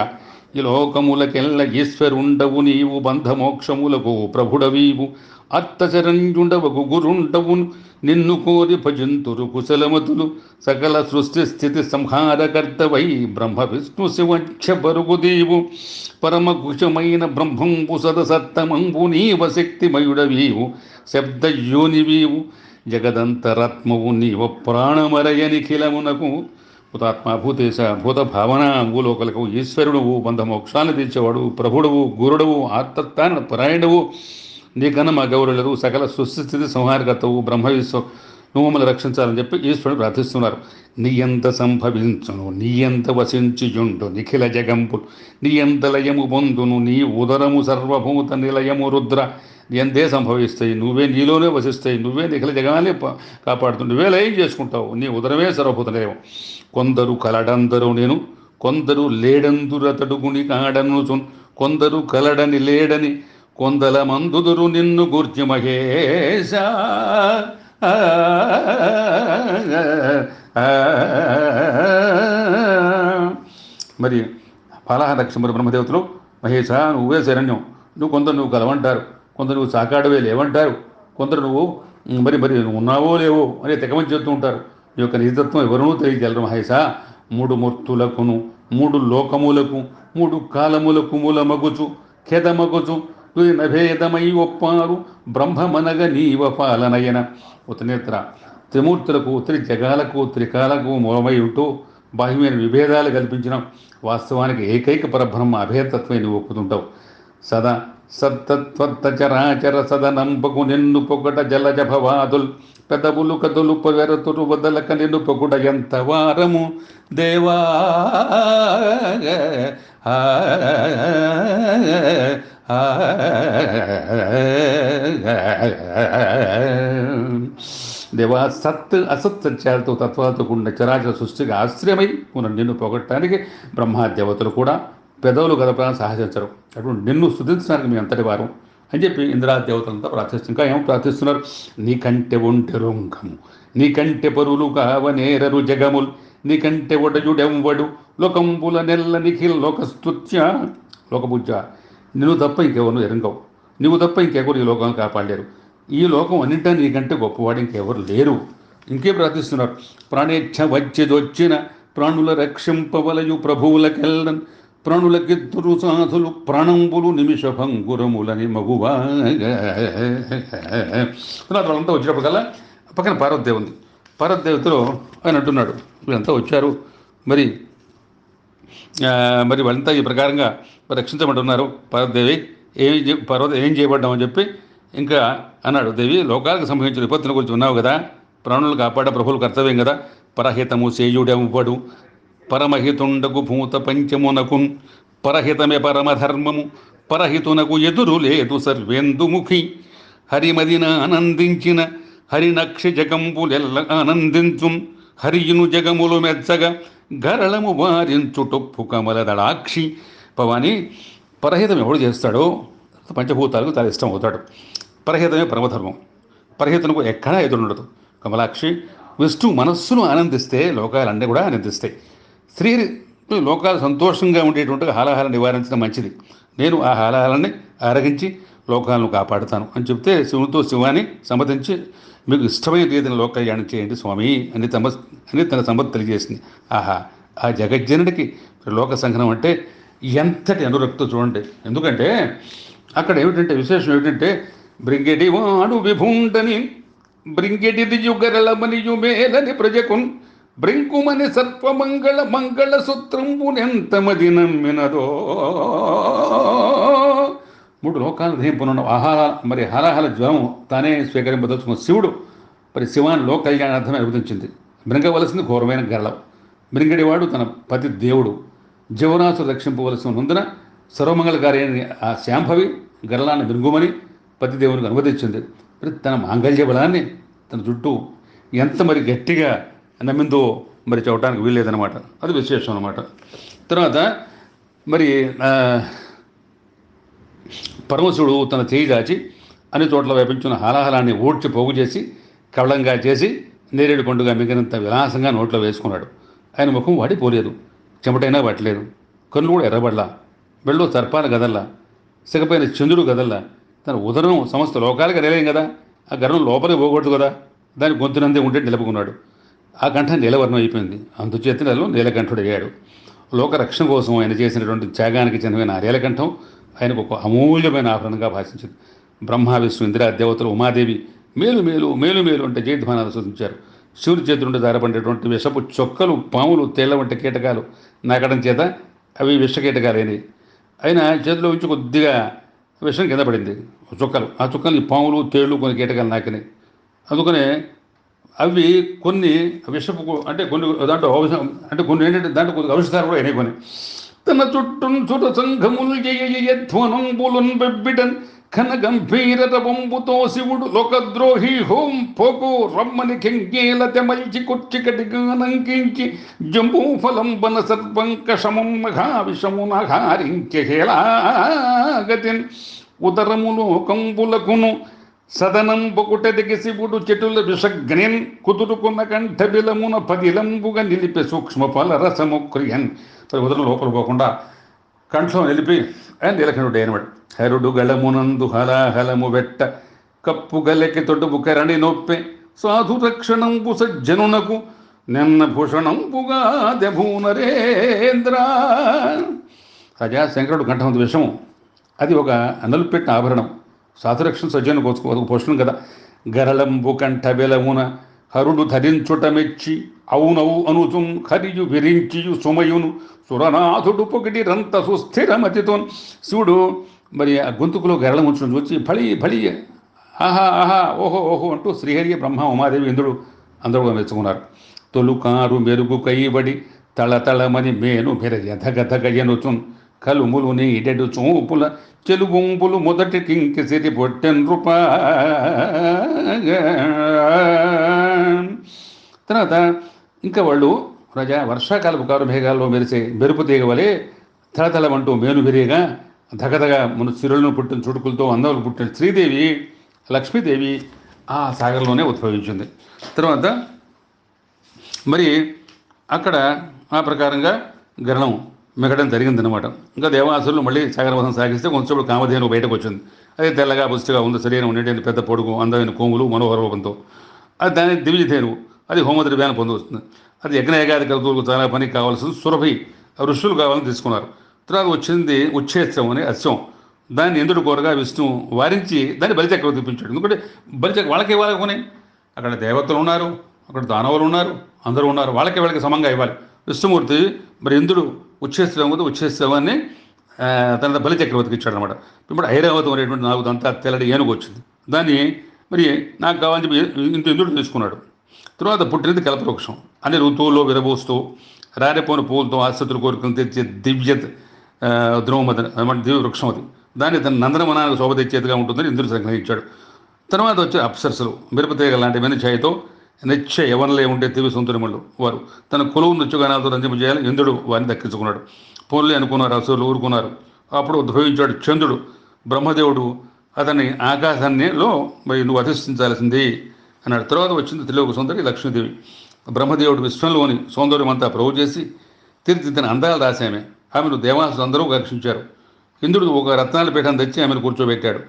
ఈ లోకములకెల్ల ఈశ్వరుండవు నీవు బంధమోక్షములకు ప్రభుడవీవు అర్థచరంజుండవకు గురుండవు నిన్ను కోరి భజంతురు కుశలమతులు సకల సృష్టి స్థితి సంహారకర్తవై బ్రహ్మ విష్ణు శివక్ష బరుగుదీవు పరమకుశమైన బ్రహ్మంబు సదసత్తమంబు నీవ శక్తిమయుడవీవు శబ్దయోనివీవు జగదంతరాత్మవు నీవ ప్రాణమరయ నిఖిలమునకు భూతాత్మ భూతేశ భూత భావన భూలోకలకు ఈశ్వరుడువు బంధమోక్షాన్ని తీర్చేవాడు ప్రభుడవు గురుడవు ఆర్తత్వాన పరాయణవు నీకన్నా మా గౌరవులు సకల సృష్టిస్థితి సంహారకర్తవు బ్రహ్మ విశ్వ నువ్వు మమ్మల్ని రక్షించాలని చెప్పి ఈశ్వరుడు ప్రార్థిస్తున్నారు. నీ ఎంత సంభవించును నీ ఎంత వసించుయుండు నిఖిల జగంపు నీ ఎంత లయము పొందును నీ ఉదరము సర్వభూత నిలయము రుద్ర నీ ఎంతే సంభవిస్తాయి, నువ్వే నీలోనే వసిస్తాయి, నువ్వే నిఖిల జగాన్ని కాపాడుతూ నువ్వే లయం చేసుకుంటావు, నీ ఉదరమే సర్వభూత నిలయం. కొందరు కలడందరూ నేను కొందరు లేడందురతడుగుని కాడను కొందరు కలడని లేడని కొందల మందుదురు నిన్ను గూర్చి మహేశ. మరి ఫలాహరక్షముడు బ్రహ్మదేవతలు మహేశ నువ్వే శరణ్యం, కొందరు నువ్వు కలవంటారు, కొందరు నువ్వు సాకాడవే లేవంటారు, కొందరు నువ్వు మరి నువ్వు ఉన్నావో లేవో అని తెగమని చెప్తూ ఉంటారు. నీ యొక్క నిజత్వం ఎవరునూ తెలియగలరు మహేశ. మూడు మూర్తులకును మూడు లోకములకు మూడు కాలములకు మూలమగుచు ఖేదమగుచు నభేదమై ఒప్పారు బ్రహ్మమనగ నీవ పాలనయన. ఉతనేత్ర త్రిమూర్తులకు త్రిజగాలకు త్రికాలకు మూలమై ఉంటూ బాహ్యమైన విభేదాలు కల్పించిన వాస్తవానికి ఏకైక పరబ్రహ్మ అభేదత్వమే నువ్వు ఒప్పుతుంటావు. సదా సత్తత్వత్తచరాచర సదనంబకు నిన్ను పొగట జలజ భవాదుల్ పెదవులు కదులు వెరతురు వదలక నిన్ను పొగుట ఎంత వారము దేవా. దేవా సత్ అసత్ సత్యాలతో తత్వాలతో కూడిన చరాచర సృష్టికి ఆశ్రయమై ఉన్న నిన్ను పొగట్టడానికి బ్రహ్మాదేవతలు కూడా పెదవులు గదపడానికి సాహసించరు. అటువంటి నిన్ను స్తుతించడానికి మీ అంతటి వారు అని చెప్పి ఇంద్రాదేవతలంతా ప్రార్థిస్తారు. ఇంకా ఏమో ప్రార్థిస్తున్నారు, నీకంటే ఒంటె రొంగము నీకంటే పరులు కావనేరరు జగముల్ నీకంటే ఒడయుడెంవడు లోకంబుల నెల్ల నిఖిల్ లోకస్తుత్య లోకబుజ్జ. నువ్వు తప్ప ఇంకెవరు ఎరంగవు, నువ్వు తప్ప ఇంకెవరు ఈ లోకాన్ని కాపాడలేరు, ఈ లోకం అన్నింటా నీకంటే గొప్పవాడు ఇంకెవరు లేరు. ఇంకే ప్రార్థిస్తున్నారు, ప్రాణేచ్ఛ వచ్చేదొచ్చిన ప్రాణుల రక్షింపవలయు ప్రభువులకెళ్ళన్ ప్రాణులకిద్దురు సాధులు ప్రాణంబులు నిమిష భంగురములని మగువా. వాళ్ళంతా వచ్చినప్పటికల్లా పక్కన పార్వతీదేవి ఉంది. పార్వతీదేవితో ఆయన అంటున్నాడు, వీళ్ళంతా వచ్చారు, మరి వాళ్ళంతా ఈ ప్రకారంగా రక్షించమంటున్నారు. పార్వతీదేవి పర్వతం ఏం చేయబడ్డామని చెప్పి ఇంకా అన్నాడు, దేవి లోకాలకు సంభవించిన విపత్తుల గురించి ఉన్నావు కదా, ప్రాణులు కాపాడ ప్రభువులు కర్తవ్యం కదా, పరహితము సేయుడెవ్వడు పరమహితుండకు భూత పంచమునకున్ పరహితమే పరమధర్మము పరహితునకు ఎదురు లేదు సర్వేందుముఖి హరిమదిన ఆనందించిన హరినక్షి జగంబులెల్ల ఆనందించున్ హరియును జగములు మెచ్చగా గరళము వారించుటొప్పు కమల దళాక్షి. పవాని పరహితం ఎవడు చేస్తాడో పంచభూతాలకు చాలా ఇష్టం అవుతాడు. పరహితమే పరమధర్మం, పరహితనుకు ఎక్కడా ఎదురుండదు. కమలాక్షి విష్ణు మనస్సును ఆనందిస్తే లోకాలన్నీ కూడా ఆనందిస్తాయి. స్త్రీ లోకాలు సంతోషంగా ఉండేటువంటి హాలాహాలను నివారించడం మంచిది. నేను ఆ హాలాహాలని ఆరగించి లోకాలను కాపాడుతాను అని చెప్తే శివునితో శివాని సమ్మతించి మీకు ఇష్టమైన రీతిని లోక కళ్యాణం చేయండి స్వామి అని తన సమ్మతి తెలియజేసింది. ఆహా, ఆ జగజ్జనుడికి లోక సంఘనం అంటే ఎంతటి అనురక్తో చూడండి. ఎందుకంటే అక్కడ ఏమిటంటే విశేషం ఏమిటంటే బ్రింగెడి వాడు విభుండని బ్రింగెడిది యుగరళమనియు మేలని ప్రజకున్ బ్రింకుమని సర్పమంగళ మంగళ సూత్రంబునెంతమది నమ్మినదో. 3 లోకాలను ధరింపునున్న మరి హాలాహల జ్వరం తానే స్వీకరింపదలుచుకున్న శివుడు మరి శివాన్ని లోక కళ్యాణార్థమే అనువదించింది. మృంగవలసింది ఘోరమైన గరళం. మృంగడివాడు తన పతి దేవుడు, జీవరాశులు రక్షింపవలసిన నందున సర్వమంగళకారి ఆ శాంభవి గరళాన్ని మృంగుమని పతిదేవునికి అనువదించింది. మరి తన మాంగళ్య బలాన్ని తన చుట్టూ ఎంత మరి గట్టిగా నమ్మిందో మరి చెప్పడానికి వీల్లేదనమాట. అది విశేషం అనమాట. తర్వాత మరి పరమశివుడు తన చేయి దాచి అన్ని చోట్ల వ్యాపించిన హాలాహలాన్ని ఊడ్చి పోగు చేసి కవళంగా చేసి నేరేడు పండుగ మిగిలినంత విలాసంగా నోట్లో వేసుకున్నాడు. ఆయన ముఖం వాడిపోలేదు, చెమటైనా పట్టలేదు, కన్ను కూడా ఎర్రబడలా, వెళ్ళు సర్పాల గదల్లా, సిగపైన చంద్రుడు గదల్లా. తన ఉదరం సమస్త లోకాలుగా నిలయం కదా, ఆ గర్వం లోపలికి పోకూడదు కదా, దాని గొంతునందే ఉంటే నిలుపుకున్నాడు. ఆ కంఠం నీలవర్ణం అయిపోయింది. అందుచేత నెలలో నీలకంఠుడయ్యాడు. లోకరక్షణ కోసం ఆయన చేసినటువంటి త్యాగానికి చెందిన ఆ నీలకంఠం ఆయనకు ఒక అమూల్యమైన ఆభరణంగా భాషించింది. బ్రహ్మ విష్ణు ఇందిరా దేవతలు ఉమాదేవి మేలు మేలు మేలు మేలు అంటే జయధ్వానాలు సూచించారు. శివుని చేతి నుండి దారపడేటువంటి విషపు చొక్కలు, పాములు, తేళ్ల వంటి కీటకాలు నాకడం చేత అవి విషకీటకాలైనవి. ఆయన చేతిలో ఉంచి కొద్దిగా విషం కింద పడింది, చుక్కలు. ఆ చుక్కలు ఈ పాములు, తేళ్లు, కొన్ని కీటకాలు నాకినాయి. అందుకనే అవి కొన్ని విషపు అంటే కొన్ని దాంట్లో అంటే కొన్ని ఏంటంటే దాంట్లో కొద్దిగా ఔషధాలు కూడా అయినాయి. కొన్ని తన చుట్టూన్ చుట సంఘములు జయధ్వనంబులున్ బెబ్బిటన్ ఘన గంభీర రవంబుతో శివుడు లోకద్రోహి హోం పోకు రమ్మని కెంకేల తెమల్చి కుర్చికటిగానంకించి జంబూఫలంబన సర్వంకషమం మఘావిషమునహారించి హేళాగతిన్ ఉదరములో కంబులకును సదనం బొకుటదికి శివుడు చెటుల విషగ్నిన్ కుదురుకున్న కంఠబిలమున పదిలంబుగా నిలిపి సూక్ష్మ ఫలరసము క్రియన్. ఉదరం లోపల పోకుండా కంఠం నిలిపి ఆయన నీలకంఠుడు అయినవాడు. హరుడు గళమునందు హలాహలము వెట్ట కప్పు గలెకి తొడుపు కరణి నొప్పి సాధు రక్షణంబు సజ్జనునకు నిన్న భూషణంబుగా దెభూనరేంద్ర. రాజా శంకరుడు కంఠం విషము, అది ఒక నలుపెట్టిన ఆభరణం. సాధురక్షణ సజ్జను పోషణం కదా. గరళంబు కంఠ బెలమున హరుడు ధరించుట మెచ్చి అవునవు అనుచు హరియు విరించియు సుమయును సురనాథుడు పొగిడి రంత సుస్థిరమతితో. శివుడు మరి ఆ గొంతుకులో గరళం ఉంచడం చూసి ఫళి ఫళి ఆహా ఆహా ఓహో ఓహో అంటూ శ్రీహరి, బ్రహ్మ, ఉమాదేవి, ఇంద్రుడు అందరూ మెచ్చుకున్నారు. తొలుకారు మెరుగు కైబడి తళతళమని మేను మెరగధగధగయనుచున్ కలుములు నీడెడు చూపుల చెలుగుంపులు మొదటి కింకి సిరి పొట్టెన్ రూప. తర్వాత ఇంకా వాళ్ళు ప్రజా వర్షాకాలపు కారు మేఘాల్లో మెరిసే మెరుపు తీగవలే తళతళమంటూ మేను విరిగా ధగధగా మన సిరులను పుట్టిన చుడుకులతో అందములు పుట్టిన శ్రీదేవి లక్ష్మీదేవి ఆ సాగర్లోనే ఉద్భవించింది. తర్వాత మరి అక్కడ ఆ ప్రకారంగా గరణం మిగడం జరిగిందనమాట. ఇంకా దేవాసురులు మళ్ళీ సాగరవసం సాగిస్తే కొంచెం కామధేను బయటకు వచ్చింది. అది తెల్లగా పుష్టిగా ఉంది, శరీరం ఉండేది పెద్ద పొడుగు, అందమైన కోములు, మనోహర రూపంతో. అది దాని దివ్యధేను, అది హోమద్రవ్యాన్ని పొందవస్తుంది. అది యజ్ఞయాగాది కలుతులకు చాలా పనికి కావాల్సింది. సురభి ఋషులు కావాలని తీసుకున్నారు. తర్వాత వచ్చింది ఉచ్ఛేత్రం అనే అశ్వం. దాన్ని ఇంద్రుడు కోరగా విష్ణు వారించి దాన్ని బలిచక్రవర్తి తెప్పించాడు. ఎందుకంటే వాళ్ళకి ఇవ్వాలి కొని, అక్కడ దేవతలు ఉన్నారు, అక్కడ దానవులు ఉన్నారు, అందరూ ఉన్నారు, వాళ్ళకి సమంగా ఇవ్వాలి. విష్ణుమూర్తి మరి ఇంద్రుడు ఉచ్ఛేత్సవాన్ని తన బలిచక్రవర్తికి ఇచ్చాడు అనమాట. ఇప్పుడు ఐరావతం అనేటువంటి 4 దంతా తెల్లడి ఏనుగు వచ్చింది. దాన్ని మరి నాకు కావాలని చెప్పి ఇంద్రుడు తీసుకున్నాడు. తర్వాత పుట్టినది కల్పవృక్షం. అన్ని ఋతువుల్లో విరబోస్తూ రారిపోయిన పువ్వులతో ఆశతులు కోరికలు తెచ్చే ద్రోమద దివ్య వృక్షం అది. దాన్ని తన నందనవనానికి శోభ తెచ్చేదిగా ఉంటుందని ఇంద్రుడు సంగ్రహించాడు. తర్వాత వచ్చే అప్సరసలు మిరపతీగ లాంటి వెనుఛాయతో నిత్య యవనలే ఉండే దివ్య సౌందర్యములు వారు తన కొలువు నృత్యగానాలతో రంజింపజేయాలి. ఇంద్రుడు వారిని దక్కించుకున్నాడు. పోన్లే అనుకున్నారు, అసురులు ఊరుకున్నారు. అప్పుడు ఉద్భవించాడు చంద్రుడు. బ్రహ్మదేవుడు అతన్ని ఆకాశాన్నిలో మరి నువ్వు అధిష్ఠించాల్సింది అన్నాడు. తర్వాత వచ్చింది త్రిలోక సుందరి లక్ష్మీదేవి. బ్రహ్మదేవుడు విశ్వంలోని సౌందర్యం అంతా ప్రోగు చేసి తీర్చిదిద్దిన అందాలు రాశామె. ఆమెను దేవాసులు అందరూ రక్షించారు. ఇంద్రుడు ఒక రత్నాల పీఠం తెచ్చి ఆమెను కూర్చోబెట్టాడు.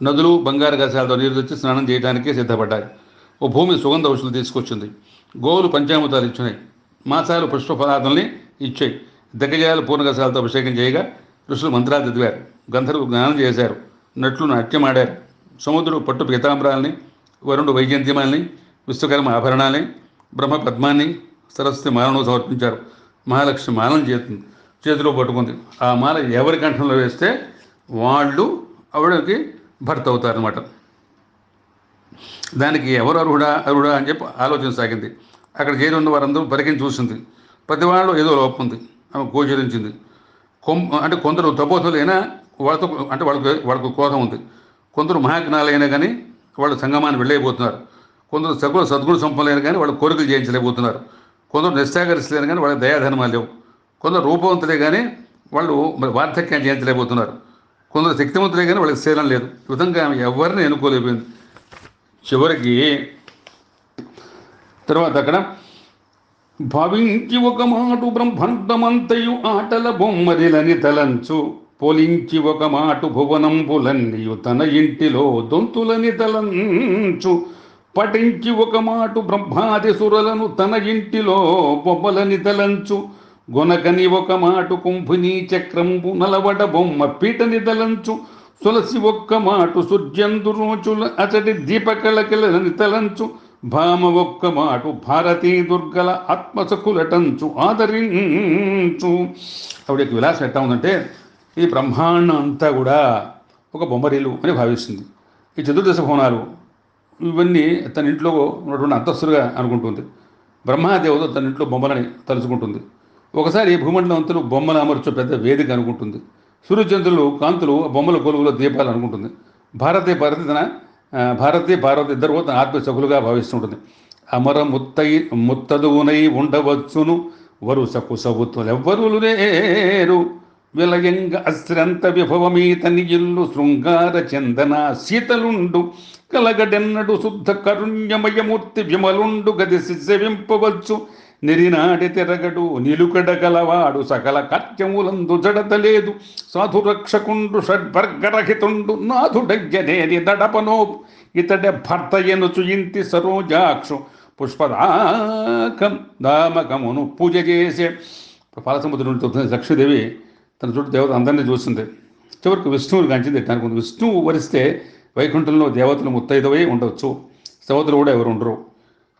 నదులు బంగారు గసాలతో నీరు తెచ్చి స్నానం చేయడానికే సిద్ధపడ్డాయి. ఓ భూమి సుగంధ ఔషధులు తీసుకొచ్చింది. గోవులు పంచామృతాలు ఇచ్చినాయి. మాసాలు పుష్ప పదార్థాలని ఇచ్చాయి. దిగ్గజాలు పూర్ణగసాలతో అభిషేకం చేయగా ఋషులు మంత్రాలు చదివారు. గంధర్వులు జ్ఞానం చేశారు. నట్లు నాట్యమాడారు. సముద్రుడు పట్టు పీతాంబరాలని, వరుణుడు వైజయంతిమాలని, విశ్వకర్మ ఆభరణాలని, బ్రహ్మ పద్మాన్ని, సరస్వతి మాలను సమర్పించారు. మహాలక్ష్మి మాలను చేతిలో పట్టుకుంది. ఆ మాల ఎవరి కంఠంలో వేస్తే వాళ్ళు ఆవిడకి భర్త అవుతారనమాట. దానికి ఎవరు అర్హుడా అని చెప్పి ఆలోచించసాగింది. అక్కడ చేరి ఉన్న వారందరూ పరికించి చూసింది. ప్రతి వాళ్ళు ఏదో లోపం ఉంది. ఆమె గోచరించింది. అంటే కొందరు తపోతులైనా వాళ్ళకు క్రోధం ఉంది. కొందరు మహాజ్ఞాలైనా కానీ వాళ్ళు సంగమాన్ని వెళ్ళలేకపోతున్నారు. కొందరు సగుణ సద్గుణ సంపన్నులైన కానీ వాళ్ళు కోరికలు చేయించలేకపోతున్నారు. కొందరు నిష్ఠాగరిస్తులైన కానీ వాళ్ళకి దయాధర్మాలు లేవు. కొందరు రూపవంతులే కానీ వాళ్ళు మరి వార్ధక్యం చేయించలేకపోతున్నారు. కొందరు శక్తివంతులే కానీ వాళ్ళకి శీలం లేదు. ఈ విధంగా ఆమె ఎవరిని ఎన్నుకోలేకపోయింది. చివరికి తర్వాత అక్కడ భావించి ఒక మాటు బ్రహ్మాండమంతయు ఆటల బొమ్మరిలని తలంచు, పొలించి ఒక మాటు భువనంబులన్నీయు తన ఇంటిలో దొంతులని తలంచు, పఠించి ఒక మాటు బ్రహ్మాది సురలను తన ఇంటిలో బొమ్మలని తలంచు, గొనకని ఒక మాటు కుంభుని చక్రంబు నలవడ బొమ్మ పీటని తలంచు, తులసి ఒక్క మాటు సూర్యందు రోజుల అతడి దీపకళకిలని తలంచు, భామ ఒక్క మాటు భారతీ దుర్గల ఆత్మసకులటంచు ఆదరించు. ఆవిడకి విలాసం ఎట్టా ఉందంటే ఈ బ్రహ్మాండం అంతా కూడా ఒక బొమ్మరీలు అని భావిస్తుంది. ఈ చతుర్దశ భవనాలు ఇవన్నీ తన ఇంట్లో ఉన్నటువంటి అంతస్తులుగా అనుకుంటుంది. బ్రహ్మాదేవత తన ఇంట్లో బొమ్మలని తలుచుకుంటుంది. ఒకసారి భూమండలం అంతలు బొమ్మలు అమర్చు పెద్ద వేదిక అనుకుంటుంది. సూర్యచంద్రులు కాంతులు బొమ్మల కొలువులో దీపాలు అనుకుంటుంది. భారతీ పార్వతి ఇద్దరు తన ఆత్మ సఖులుగా భావిస్తుంటుంది. అమర ముత్తదువునై ఉండవచ్చును వరుసకు సవుతులెవ్వరు లేరు, విలయంగ అశ్రంత విభవమీతని ఇల్లు శృంగార చందన శీతలుండు, కలగడెన్నడు శుద్ధ కరుణ్యమయమూర్తి విమలుండు గది శిశవింపవచ్చు, నిరినాడి తిరగడు నిలుకడ గలవాడు సకల కార్యములందు జడతలేదు, సాధురక్షకుండు షడ్వర్గరహితుండు నాథుడజ్జనేని దడపనో, ఇతడే భర్త ఎనుచు ఇంటి సరోజాక్షు పుష్పదాకం దామకమును పూజ చేసే. పాలసముద్రం నుండి లక్ష్మీదేవి తన చుట్టూ దేవత అందరినీ చూసింది. చివరికి విష్ణువుని కాంచింది. అనుకుంది విష్ణువు వరిస్తే వైకుంఠంలో దేవతలు ముత్తైదవై ఉండవచ్చు, సవతులు కూడా ఎవరు ఉండరు.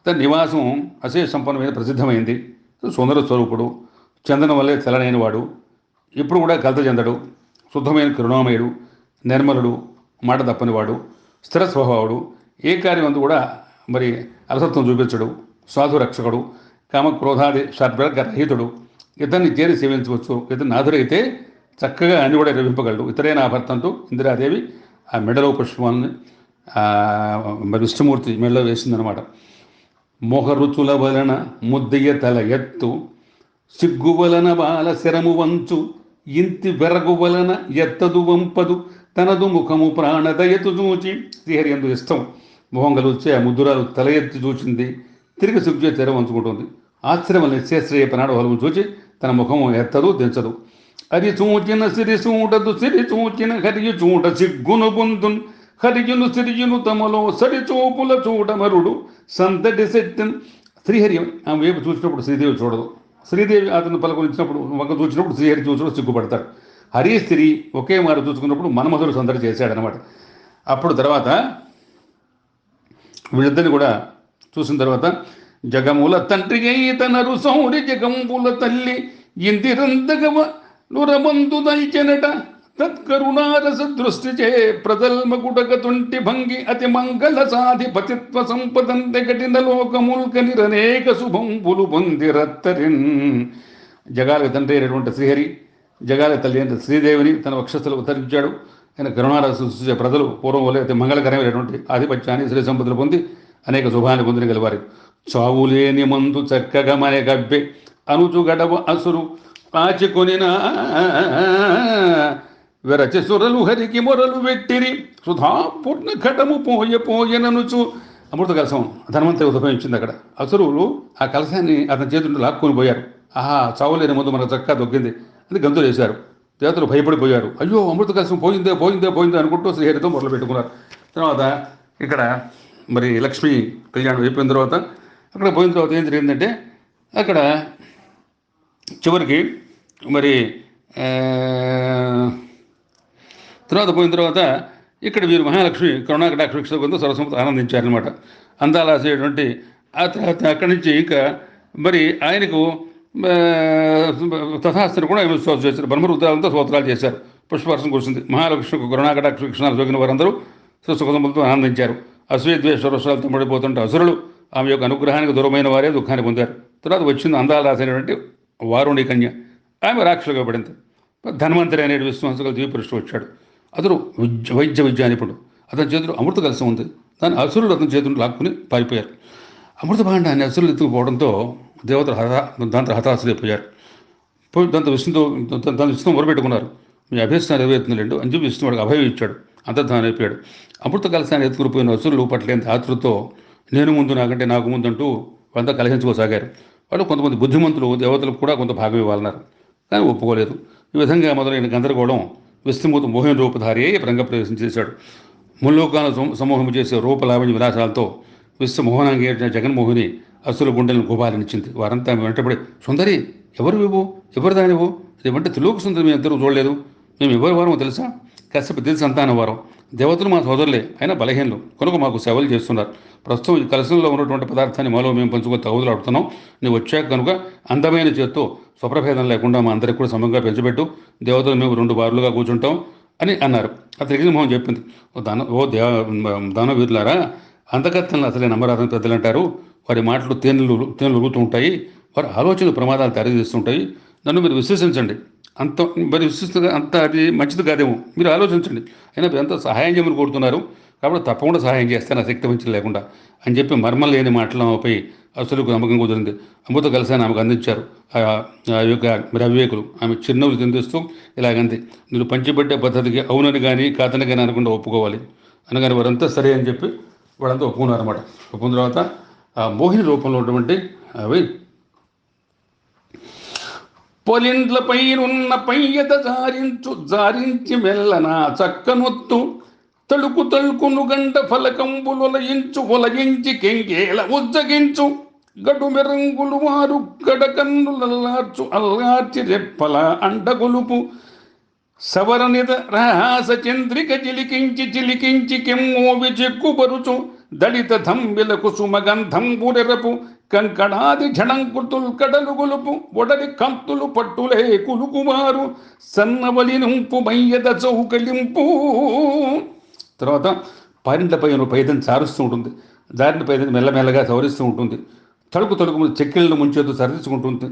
తన నివాసం అశేష సంపన్నమైన ప్రసిద్ధమైంది. సుందర స్వరూపుడు, చందనం వల్లే తెల్లనైన వాడు, ఇప్పుడు కూడా కలత చెందడు, శుద్ధమైన కరుణామయుడు, నిర్మలుడు, మాట తప్పనివాడు, స్థిర స్వభావుడు, ఏ కార్యం అందు కూడా మరి అలసత్వం చూపించడు, సాధు రక్షకుడు, కామక్రోధాది షడ్వర్గ రహితుడు, ఇతన్ని చేరి సేవించవచ్చు. ఇతను నాథుడైతే చక్కగా అన్ని కూడా రవింపగలడు. ఇతరే నా భర్త అంటూ ఇందిరాదేవి ఆ మెడలో పుష్పాన్ని మరి విష్ణుమూర్తి మెడలో వేసిందనమాట. మోహరుచుల వలన ముద్దయ్య తల ఎత్తు, సిగ్గు వలన బాల శరము వంచు, ఇంతి వెరగు వలన ఎత్తదు వంపదు, తనదు ముఖము ప్రాణదయతు చూచి. శ్రీహరి ఎందు ఇష్టం మొహంగలు వచ్చి ఆ ముద్దురాలు తల ఎత్తి చూచింది. తిరిగి సిగ్గు తెర వంచుకుంటుంది. ఆశ్రమ నిశ్చేశ్రయపనాడు వలము చూచి తన ముఖము ఎత్తదు దించదు. అది చూచిన సిరి చూడదు, సిరి చూచిన హరియు చూడ సిగ్గును బొందున్, హరియును సిరియును తమలో సరి చూపుల చూడమరుడు సంతటి శక్తిని. శ్రీహరి ఆమె వైపు చూసినప్పుడు శ్రీదేవి చూడదు. శ్రీదేవి అతను పలకరించినప్పుడు వంక చూసినప్పుడు శ్రీహరి చూసినప్పుడు సిగ్గుపడతాడు. హరి స్త్రీ ఒకే మారు చూసుకున్నప్పుడు మన్మధుడు సందడి చేశాడనమాట. అప్పుడు తర్వాత వీళ్ళిద్దరిని కూడా చూసిన తర్వాత జగముల తండ్రి తనరు సౌరి జగంబుల తల్లి ఇందిరందగవ నురబందు దల్చెనట, తత్కరుణారస దృష్టిచే ప్రజల్మగుడగతుంటి భంగి అతి మంగళ సాధిపతిత్వ సంపదంతె గటిన లోకముల్క నిరనేక శుభంబులు పొందిరత్తరిన్. జగాలకు తండ్రి అయినటువంటి శ్రీహరి, జగాల తల్లి అయిన శ్రీదేవిని తన వక్షస్థులకు ఉత్తరించాడు. ఆయన కరుణారస దృష్టిచే ప్రజలు పూర్వం వలె అతి మంగళకరమైనటువంటి ఆధిపత్యాన్ని, శ్రీ సంపదలు పొంది అనేక శుభాన్ని పొందిన గలవారు. చావులేని మందు చక్కగా మనే గబ్బె అనుచు గడవ అసురు ఆచికొనిన వెరచి సురలు హరికి మొరలు వెట్టిరి సుధాపూర్ణ ఘటము పోయననుచు. అమృత కలశం ధనవంతరి ఉద్భవించింది అక్కడ. అసురులు ఆ కలశాన్ని అతని చేతులు లాక్కొని పోయారు. ఆహా, చావులేని ముందు మనకు చక్కగా దొక్కింది అని గంతులు వేశారు. దేవతలు భయపడిపోయారు. అయ్యో, అమృత కలశం పోయిందే పోయిందే పోయిందే అనుకుంటూ శ్రీహరితో మొదలు పెట్టుకున్నారు. తర్వాత ఇక్కడ మరి లక్ష్మీ కళ్యాణం అయిపోయిన తర్వాత అక్కడ పోయిన తర్వాత ఏం జరిగిందంటే, అక్కడ చివరికి మరి తర్వాత పోయిన తర్వాత ఇక్కడ వీరు మహాలక్ష్మి కరుణాకటాక్ష సరస్వతి ఆనందించారనమాట. అందాలాసేటువంటి ఆ తర్వాత అక్కడి నుంచి ఇంకా మరి ఆయనకు తథాస్త్రం కూడా విశ్వాసం చేశారు. బ్రహ్మరుద్రాలతో స్తోత్రాలు చేశారు. పుష్పవర్షం కురిసింది. మహాలక్ష్మి కరుణాకటాక్ష కృష్ణాలు సోకిన వారందరూ సుఖసంపదలతో ఆనందించారు. అసూయద్వేషవశాలతో పడిపోతుంటే అసురులు ఆమె యొక్క అనుగ్రహానికి దూరమైన వారే దుఃఖాన్ని పొందారు. తర్వాత వచ్చింది అందాలు రాసినటువంటి వారుణి కన్య. ఆమె రాక్షసులుగా పడింది. ధన్వంతరి అనే విశ్వాసగల ద్వీపురుషుడు వచ్చాడు. అతడు వైద్య విద్యానిపుడు. అతని చేతులు అమృత కలశం ఉంది. దాని అసురులు అతని చేతులు లాక్కుని పారిపోయారు. అమృత భాండాన్ని అసురులు ఎత్తుకుపోవడంతో దేవతలు దాంతో హతాశులైపోయారు. దాంతో విష్ణుతో మొరపెట్టుకున్నారు. మీ అభ్యర్థన నెరవేరుతుందండి అని చెప్పి విష్ణు వాడికి అభయం ఇచ్చాడు. అంతర్ధానం అయిపోయాడు. అమృత కలశాన్ని ఎత్తుకుపోయిన అసురులు పట్లేంత ఆతృతో నేను ముందు నాకంటే నాకు ముందంటూ వాళ్ళంతా కలహించుకోసాగారు. వాళ్ళు కొంతమంది బుద్ధిమంతులు దేవతలకు కూడా కొంత భాగం ఇవ్వాలన్నారు, కానీ ఒప్పుకోలేదు. ఈ విధంగా మొదలైన గందరగోళం విష్ణుమూర్తి మోహిని రూపధారి అయి రంగప్రవేశం చేశాడు. ముల్లోకాలను సమూహం చేసే రూపలావణ్య విలాసాలతో విశ్వమోహనాంగి జగన్మోహిని అసురుల గుండెలను గుబాలనిచ్చింది. వారంతా వెంటబడి, సుందరి ఎవరు ఇవ్వు, ఎవరు దానివ్వు, ఇదేమంటే త్రిలోక సుందరి మేము ఇద్దరు చూడలేదు, మేము ఎవరి వారమో తెలుసా, కశ్యప దిల్ సంతానం వారం, దేవతలు మా సోదరులే, అయినా బలహీనలు కనుక మాకు సేవలు చేస్తున్నారు. ప్రస్తుతం ఈ కలశంలో ఉన్నటువంటి పదార్థాన్ని మాలో మేము పంచుకొని తగుదలు ఆడుతున్నాం. నువ్వు వచ్చాక కనుక అందమైన చేత్తో స్వప్రభేదం లేకుండా మా అందరికి కూడా సమంగా పెంచబెట్టు, దేవతలు మేము 2 బారులుగా కూర్చుంటాం అని అన్నారు. అతనికి మొహం చెప్పింది, దానవీరులారా, అంతకత్తలను అసలే నమ్మరాదని పెద్దలు అంటారు. వారి మాటలు తేనెలు ఉరుగుతూ ఉంటాయి, వారి ఆలోచనలు ప్రమాదాలు తెలియజేస్తుంటాయి. నన్ను మీరు విశ్వసించండి. మరి విశ్వసిస్తుగా అంత అది మంచిది కాదేమో, మీరు ఆలోచించండి. అయినా ఎంత సహాయం చేయమని కోరుతున్నారు, కాబట్టి తప్పకుండా సహాయం చేస్తాను, శక్తి వంచన లేకుండా అని చెప్పి మర్మం లేని మాటలపై అసలుకు నమ్మకం కుదిరింది. అమృత కలశాన్ని ఆమెకు అందించారు. ఆ యొక్క మరి అవివేకులు ఆమె చిరునవ్వులు చిందిస్తూ ఇలాగంది, మీరు పంచిపెట్టే పద్ధతికి అవునని కానీ కాదని కానీ అనకుండా ఒప్పుకోవాలి అనగానే వారంతా సరే అని చెప్పి వాళ్ళంతా ఒప్పుకున్నారన్నమాట. ఒప్పుకున్న తర్వాత ఆ మోహిని రూపంలో ఉన్నటువంటి అవి పొలిండ్లపైనున్న పయ్యత జారించి మెల్లన చక్కనొత్తు తళుకును గంట ఫలకంబులొలయించు ఒలగించి కెంగేల ఉజ్జగించు గడు మెరంగులు వారు గడకన్నులల్లార్చు అల్లార్చి రెప్పల అండగొలుపు సవరనిద రహాస చంద్రిక చిలికించి కెమ్మోవి చెక్కుబరుచు దళిత ధంబిలకు సుమగంధంబురెరపు కంకణాది ఝణంకుతుల్ కడలు గొలుపు ఒడలి కంతులు పట్టులే కులుకుమారు సన్నవలి నుంపు మయ్యద చౌకలింపు. తర్వాత పారింట్లపై పైదని చారుస్తూ ఉంటుంది, దారిని పైదని మెల్లమెల్లగా సవరిస్తూ ఉంటుంది. తడుకు చెక్కిళ్ళను ముంచేతూ సరిదించుకుంటుంది.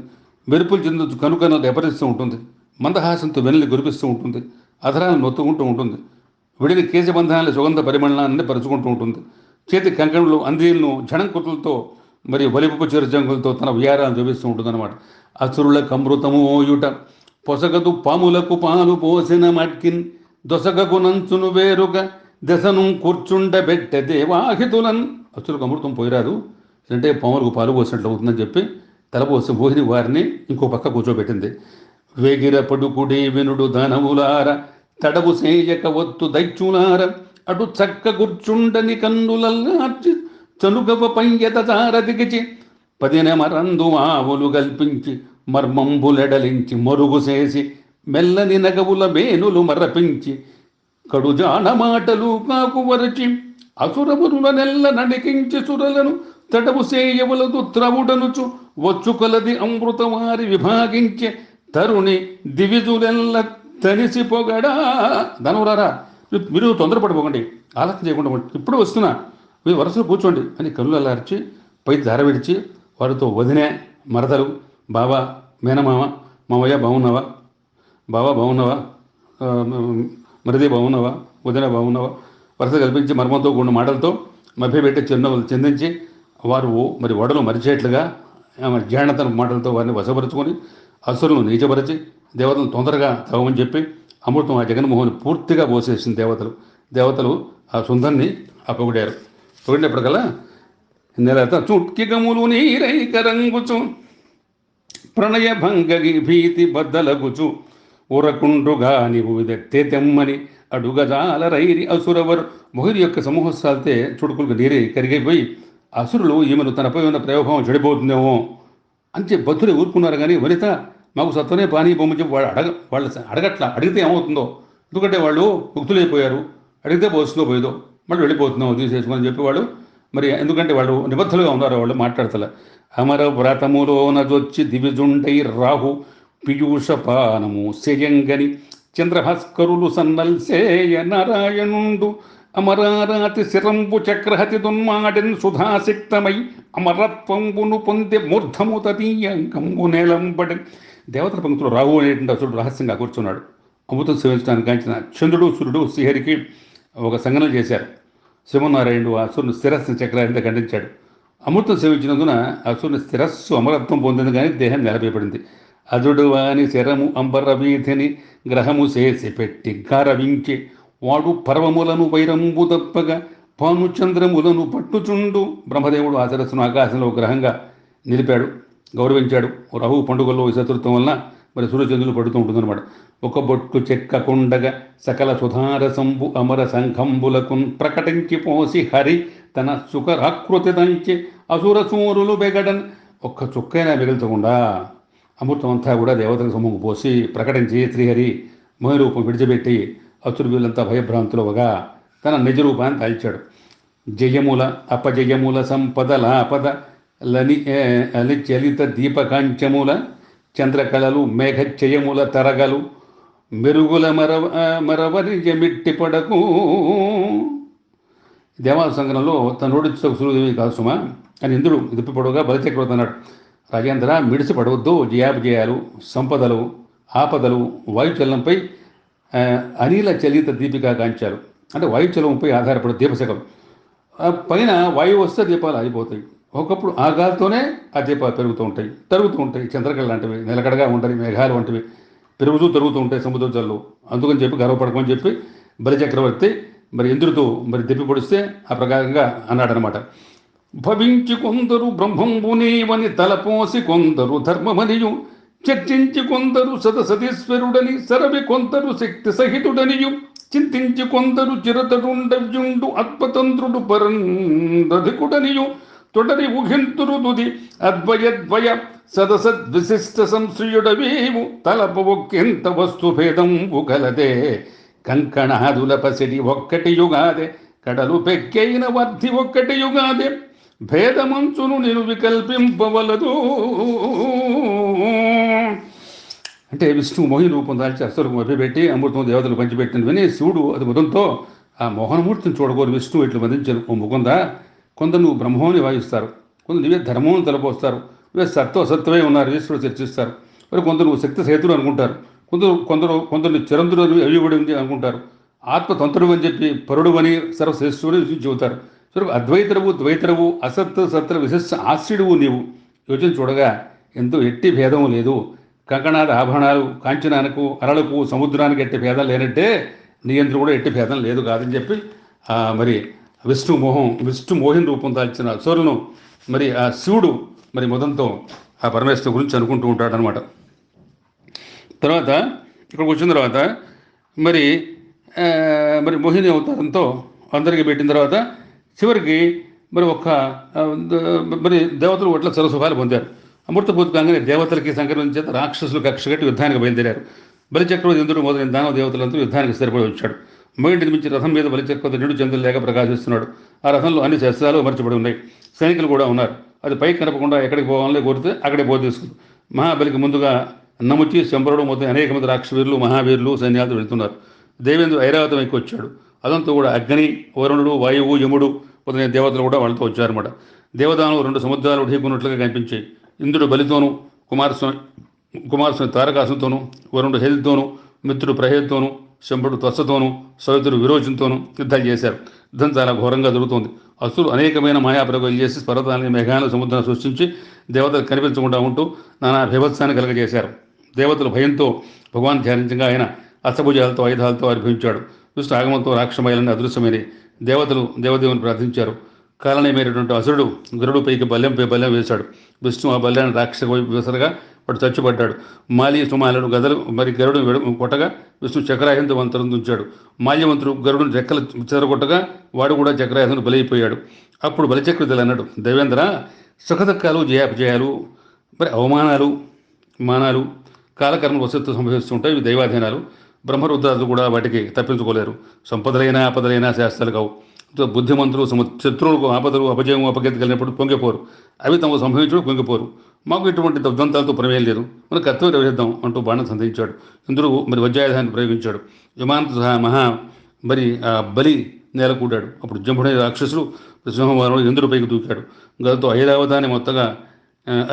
మెరుపులు చెందుతూ కనుకను ఎపరిస్తూ ఉంటుంది. మందహాసంతో వెన్నెల్ని గురిపిస్తూ ఉంటుంది. అధరాలను నొత్తుకుంటూ ఉంటుంది. విడిని కేశబంధాన్ని సుగంధ పరిమళాన్ని పరుచుకుంటూ ఉంటుంది. చేతి కంకణులు అందీలను ఝణంకుతులతో మరియు బలిపపు చిరుజంగులతో తన విహారాలను చూపిస్తూ ఉంటుందన్నమాట. అసురుల కమృతము ఓయుట పొసగదు పాములకు పాలు పోసిన మట్కిన్ దొసగకు నంచును వేరుగా దశను కూర్చుండబెట్టె దేవాహితులన్. అసురులకు అమృతం పోయిరాదు, అంటే పాములకు పాలు పోసినట్లు అవుతుందని చెప్పి తలపోసి మోహిని వారిని ఇంకో పక్క కూర్చోబెట్టింది. వేగిర పడుకుడే వినుడు దానవులార తడవు సేయక ఒత్తు దైత్యులార అటు చక్క కూర్చుండని కన్నులల్లార్చి చనుగవ పంయత చారదిగిచి 10 మరందు ఆవులు కల్పించి మర్మంబులెడలించి మరుగు చేసి మెల్లని నగవుల మేనులు మరపించి కడుజాన మాటలు కాకువరచి అసురమురుల నెల్ల నడికించి సురలను తడవు సేయవలదు త్రవుడనుచు వచ్చు కొలది అమృతవారి విభాగించే తరుణి దివిజులెల్ల తనిసి పొగడా ధనవరారా మీరు తొందరపడిపోకండి, ఆలస్యం చేయకుండా ఇప్పుడు వస్తున్నా, మీరు వరుసలో కూర్చోండి అని కళ్ళు అల్లార్చి పై ధార విడిచి వారితో వదినే, మరదలు, బాబా, మేనమామ, మామయ్య బాగున్నావా, బావా బాగున్నావా, మరిది బాగున్నావా, వదిన బాగున్నావా వరుస కల్పించి మర్మంతో కూడిన మాటలతో మభ్యపెట్టి చిరునవ్వులు చెందించి వారు మరి వడలు మరిచేట్లుగా జానతన మాటలతో వారిని వశపరుచుకొని అసురులను నీచపరిచి దేవతలను తొందరగా తగమని చెప్పి అమృతం ఆ జగన్మోహన్ పూర్తిగా పోసేసింది. దేవతలు ఆ సుందర్ని పొగిడారు. పొగిడినప్పటికల్లా నెలత చుట్కిగములు నీరైకరంగుచు ప్రణయ భంగగి భీతి బద్దలగుచు ఊరకుండుగా నీవు ఇదెత్తే తెమ్మని అడుగజాల రైరి అసురవరు. మొహిరి యొక్క సమూహస్థాలితే చుడుకులకు నీరే కరిగిపోయి అసురులు ఈమెను తనపై ఉన్న ప్రయోగం చెడిపోతుందేమో అని బతులు ఊరుకున్నారు. కానీ వనిత మాకు సత్వనే పానీ బొమ్మ చెప్పి వాళ్ళు అడగట్లా, అడిగితే ఏమవుతుందో, ఎందుకంటే వాళ్ళు ముక్తులైపోయారు, అడిగితే పోస్తుందో పోయేదో మళ్ళీ వెళ్ళిపోతున్నాం తీసేసుకొని చెప్పేవాళ్ళు. మరి ఎందుకంటే వాళ్ళు నిబద్ధులుగా ఉన్నారు, వాళ్ళు మాట్లాడతలే. అమర వ్రతములోన జొచ్చి దివిజుండై రాహు పీయూషపానము శయంగని చంద్రభాస్కరులు సన్నల్సేయ నారాయణుండు అమరారాతి శిరంబు చక్రహతి దున్మాడెన్ సుధాసిక్తమై అమరత్వంబును పొందే మూర్ధము తదీయంకంబు నేలంబడెన్. దేవతల పంక్తులు రాహు అనేటువంటి అసురుడు రహస్యంగా కూర్చున్నాడు. అమృతం సేవించడానికి కాంచిన చంద్రుడు సూర్యుడు శ్రీహరికి ఒక సంగనం చేశారు. శివనారాయణుడు ఆ అసురుని శిరస్సుని చక్రాన్ని ఖండించాడు. అమృతం సేవించినందున అసురుని శిరస్సు అమరత్వం పొందింది, కానీ దేహం నిలబెపడింది. అదుడు వాని శరము అంబర వీధిని గ్రహము చేసి పెట్టి గారవించి వాడు పర్వములను వైరంబు తప్పగా భానుచంద్రములను పట్టుచుండు. బ్రహ్మదేవుడు ఆ శిరస్సును ఆకాశంలో గ్రహంగా నిలిపాడు, గౌరవించాడు. రాహు పండుగల్లో శత్రుత్వం వలన మరి సూర్యచంద్రులు పడుతూ ఉంటుందన్నమాట. ఒక బొట్టు చెక్కకుండగా సకల సుధారసంబు అమర సంఖంబులకు ప్రకటించి పోసి హరి తన సుఖరాకృతి దంచి అసుర సూరులు బెగడన్. ఒక్క చుక్కైనా మిగుల్చకుండా అమృతం అంతా కూడా దేవతల సమూహం పోసి ప్రకటించి శ్రీహరి మోహరూపం విడిచిపెట్టి అసురు వీళ్ళంతా భయభ్రాంతులుగా తన నిజ రూపాన్ని దాల్చాడు. జయముల అపజయముల సంపద లాపద లని చలిత దీపకాంచముల చంద్రకళలు మేఘచయముల తరగలు మెరుగుల మరవరి జమిట్టి పడకు. దేవాల సంగ్రహంలో తన నోడించు సూర్యదేవి కాసుమా అని ఇంద్రుడు దిప్పిపడుగా బలిచక్రవర్తి అన్నాడు. రాజేంద్ర మిడిసి పడవద్దు, జయాపజయాలు, సంపదలు, ఆపదలు వాయుచలనంపై అనిల చలిత దీపికా కాంచాలు అంటే వాయుచలంపై ఆధారపడే దీపశకం. పైన వాయువు వస్తే దీపాలు ఆగిపోతాయి. ఒకప్పుడు ఆ గాలితోనే ఆ దీపాలు తరుగుతూ ఉంటాయి. చంద్రకళ లాంటివి నిలకడగా ఉంటాయి, మేఘాలు వంటివి తరుగుతూ ఉంటాయి సముద్ర జల్లు. అందుకని చెప్పి గర్వపడకమని చెప్పి బలిచక్రవర్తి మరి ఇంద్రుడితో మరి దెప్పి పొడిస్తే ఆ ప్రకారంగా అన్నాడనమాట. భవించి కొందరు బ్రహ్మంబునేవని తలపోసి కొందరు ధర్మమనియు చర్చించి కొందరు సతసతీశ్వరుడని సరవి కొందరు శక్తి సహితుడనియు చింతించి కొందరు చిరతడుండవ్యుండు ఆత్మతంత్రుడు పరందధికుడనియు తొడరి ఊహింతురు తుది అద్వయద్వయ సదసద్విశిష్ట సంశ్రయుడవేవు తలపు ఒక్కెంత వస్తు భేదంబు గలదే కంకణాదుల పసిడి ఒక్కటి యుగాదే కడలు పెక్కైన వర్ధి ఒక్కటి యుగాదే భేదమంచును నేను వికల్పింపవలదు. అంటే విష్ణువు మోహిని రూపం దాల్చి అసురుకు మభ్యపెట్టి అమృతం దేవతలు పంచిపెట్టింది విని శివుడు అది ముదంతో ఆ మోహనమూర్తిని చూడగోరు విష్ణువు ఇట్లు మదించారు. ఓ ముకుందా, కొందరు నువ్వు బ్రహ్మోని వాయిస్తారు, కొందరు నువ్వే ధర్మం తలపోస్తారు, నువ్వే సత్వమే ఉన్నారు ఈశ్వరుడు చర్చిస్తారు. మరి కొందరు నువ్వు శక్తి సేతుడు అనుకుంటారు, కొందరు చిరంతుడు అయ్యుబడి ఉంది అనుకుంటారు, ఆత్మతంత్రుడు అని చెప్పి పరుడు అని సర్వశ్రేష్ఠుడు చెబుతారు. సరే అద్వైతరవు ద్వైతరవు అసత్ సత్ర విశిష్ట ఆశ్రయుడువు నీవు. యోచన చూడగా ఎంతో ఎట్టి భేదం లేదు. కంకణాది ఆభరణాలు కాంచనానికి అరలకు సముద్రానికి ఎట్టి భేదం లేనంటే నీ యంత్రం కూడా ఎట్టి భేదం లేదు కాదని చెప్పి మరి విష్ణు మోహిని రూపం దాల్చిన అసురులను మరి ఆ శివుడు మరి మొదంతో ఆ పరమేశ్వరు గురించి అనుకుంటూ ఉంటాడనమాట. తర్వాత ఇక్కడికి వచ్చిన తర్వాత మరి మోహిని అవతారంతో అందరికీ పెట్టిన తర్వాత చివరికి మరి దేవతలు ఒట్ల సరసుభాలు పొందారు. అమృతపూర్వకంగానే దేవతలకి సంక్రమించే రాక్షసులు కక్షగట్టి యుద్ధానికి బయలుదేరారు. బలిచక్రవర్తి ఇంద్రుడు మొదలైన దానవ దేవతలంతా యుద్ధానికి స్థిరపడి వచ్చాడు. మొయింటిని మించి రథం మీద బలిచక్రవర్తి నిండు చంద్రులు లేక ప్రకాశిస్తున్నాడు. ఆ రథంలో అన్ని శస్త్రాలు అమర్చబడి ఉన్నాయి. సైనికులు కూడా ఉన్నారు. అది పైకి కనపకుండా ఎక్కడికి పోవాలని కోరితే అక్కడే తీసుకుంది. మహాబలికి ముందుగా నముచి శంబరుడు మొదటి అనేక మంది రాక్షవీరులు మహావీరులు సైన్యాలు వెళ్తున్నారు. దేవేంద్రుడు ఐరావతం ఎక్కి వచ్చాడు. అదంతా కూడా అగ్ని, వరుణుడు, వాయువు, యముడు మొదలైన దేవతలు కూడా వాళ్ళతో వచ్చారన్నమాట. దేవదానం 2 సముద్రాలు ఢీకున్నట్లుగా కనిపించాయి. ఇంద్రుడు బలితోనూ, కుమారస్వామి తారకాసుతోనూ, వరుణుడు హేలితోనూ, మిత్రుడు ప్రహేల్తోనూ, శంభుడు త్వస్సతోనూ, సవితుడు విరోచనతోనూ యుద్ధాలు చేశారు. యుద్ధం చాలా ఘోరంగా జరుగుతోంది. అసురులు అనేకమైన మాయాప్రయోగాలు చేసి పర్వతాలని, మేఘాలను, సముద్రాన్ని సృష్టించి దేవతలు కనిపించకుండా ఉంటూ నానా భీభత్సాన్ని కలగజేశారు. దేవతలు భయంతో భగవాన్ ధ్యానించగా ఆయన అష్టభుజాలతో ఆయుధాలతో ఆవిర్భవించాడు. విష్ణు ఆగమంతో రాక్షమాయాలని అదృశ్యమైనవి. దేవతలు దేవదేవుని ప్రార్థించారు. కాలనేమైనటువంటి అసురుడు గరుడు పైకి బల్యం వేశాడు. విష్ణు ఆ బల్యాన్ని రాక్షస విసరగా వాడు చచ్చిపడ్డాడు. మాలి సుమాలుడు గదలు మరి గరుడు కొట్టగా విష్ణు చక్రాయుధంతో మంత్రం తుంచాడు. మాల్యవంతుడు గరుడుని రెక్కలు చెదరగొట్టగా వాడు కూడా చక్రాయుధం బలైపోయాడు. అప్పుడు బలిచక్రతులు అన్నాడు, దేవేంద్ర, సుఖదుఖాలు, జయాపజయాలు, మరి అవమానాలు, మానాలు కాలకర్మ వసత్తు సంభవిస్తుంటాయి. ఇవి దైవాధీనాలు. బ్రహ్మరుద్రాలు కూడా వాటికి తప్పించుకోలేరు. సంపదలైనా ఆపదలైనా శాస్త్రాలు కావు. బుద్ధిమంతులు శత్రువులకు ఆపదలు, అపజయం, అపగతి కలిగినప్పుడు పొంగిపోరు. అవి తమకు సంభవించడం పొంగిపోరు. మాకు ఇటువంటి దుర్దంతాలతో ప్రమేయం లేదు, మన కర్తవ్యం నిర్వహిద్దాం అంటూ బాణం సంధించాడు. ఇంద్రుడు మరి వజ్రాయుధాన్ని ప్రయోగించాడు. విమానంతో సహా మరి ఆ బలి నేల కూడాడు. అప్పుడు జంభుడైన రాక్షసులు సింహవారంలో ఇంద్రుడిపైకి దూకాడు. గదతో ఐరావతాన్ని మొత్తగా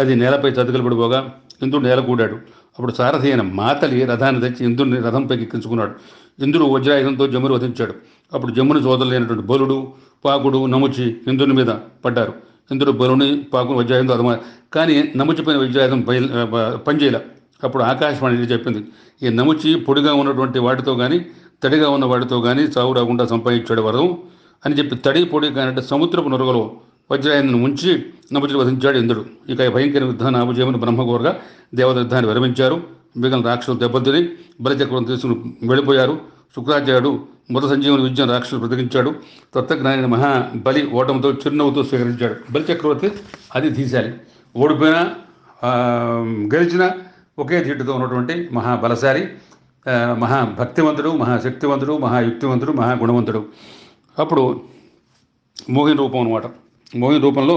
అది నేలపై చతికిలు పడిపోగా ఇంద్రుడు నేల కూడాడు. అప్పుడు సారథి అయిన మాతలి రథాన్ని తెచ్చి ఇంద్రుడిని రథంపైకి ఎక్కించుకున్నాడు. ఇంద్రుడు వజ్రాయుధంతో జమ్మును వధించాడు. అప్పుడు జమ్ముని సోదరులైనటువంటి బలుడు, పాకుడు, నముచి ఇంద్రుని మీద పడ్డారు. ఇంద్రుడు బలుని, పాకుని వజ్రాయుధంతో అదమా, కానీ నముచిపోయిన వజ్రాయుధం పనిచేయలే. అప్పుడు ఆకాశవాణి చెప్పింది, ఈ నముచి పొడిగా ఉన్నటువంటి వాటితో కానీ తడిగా ఉన్న వాటితో కానీ చావు రాకుండా సంపాదించాడు వరం అని చెప్పి, తడి పొడి కానంటే సముద్రపు నొరగలో వజ్రాయుధను ఉంచి నముచిని వధించాడు ఇంద్రుడు. ఇక భయంకర యుద్ధాన్ని ఆపుజేయమని బ్రహ్మకోరగా దేవత యుద్ధాన్ని విరమించారు. మిగిలిన రాక్షసులు దెబ్బతిని బలిచక్రం తీసుకుని వెళ్ళిపోయారు. శుక్రాచార్యుడు మృత సంజీవని విద్యను రాక్షసులు బ్రతికించాడు. తత్వజ్ఞాని మహాబలి ఓటమితో చిరునవ్వుతో స్వీకరించాడు. బలిచక్రవర్తి అది తీశాలి. ఓడిపోయినా గెలిచినా ఒకే తీటుతో ఉన్నటువంటి మహాబలశాలి, మహాభక్తివంతుడు, మహాశక్తివంతుడు, మహాయుక్తివంతుడు, మహాగుణవంతుడు. అప్పుడు మోహిని రూపం అనమాట. మోహిని రూపంలో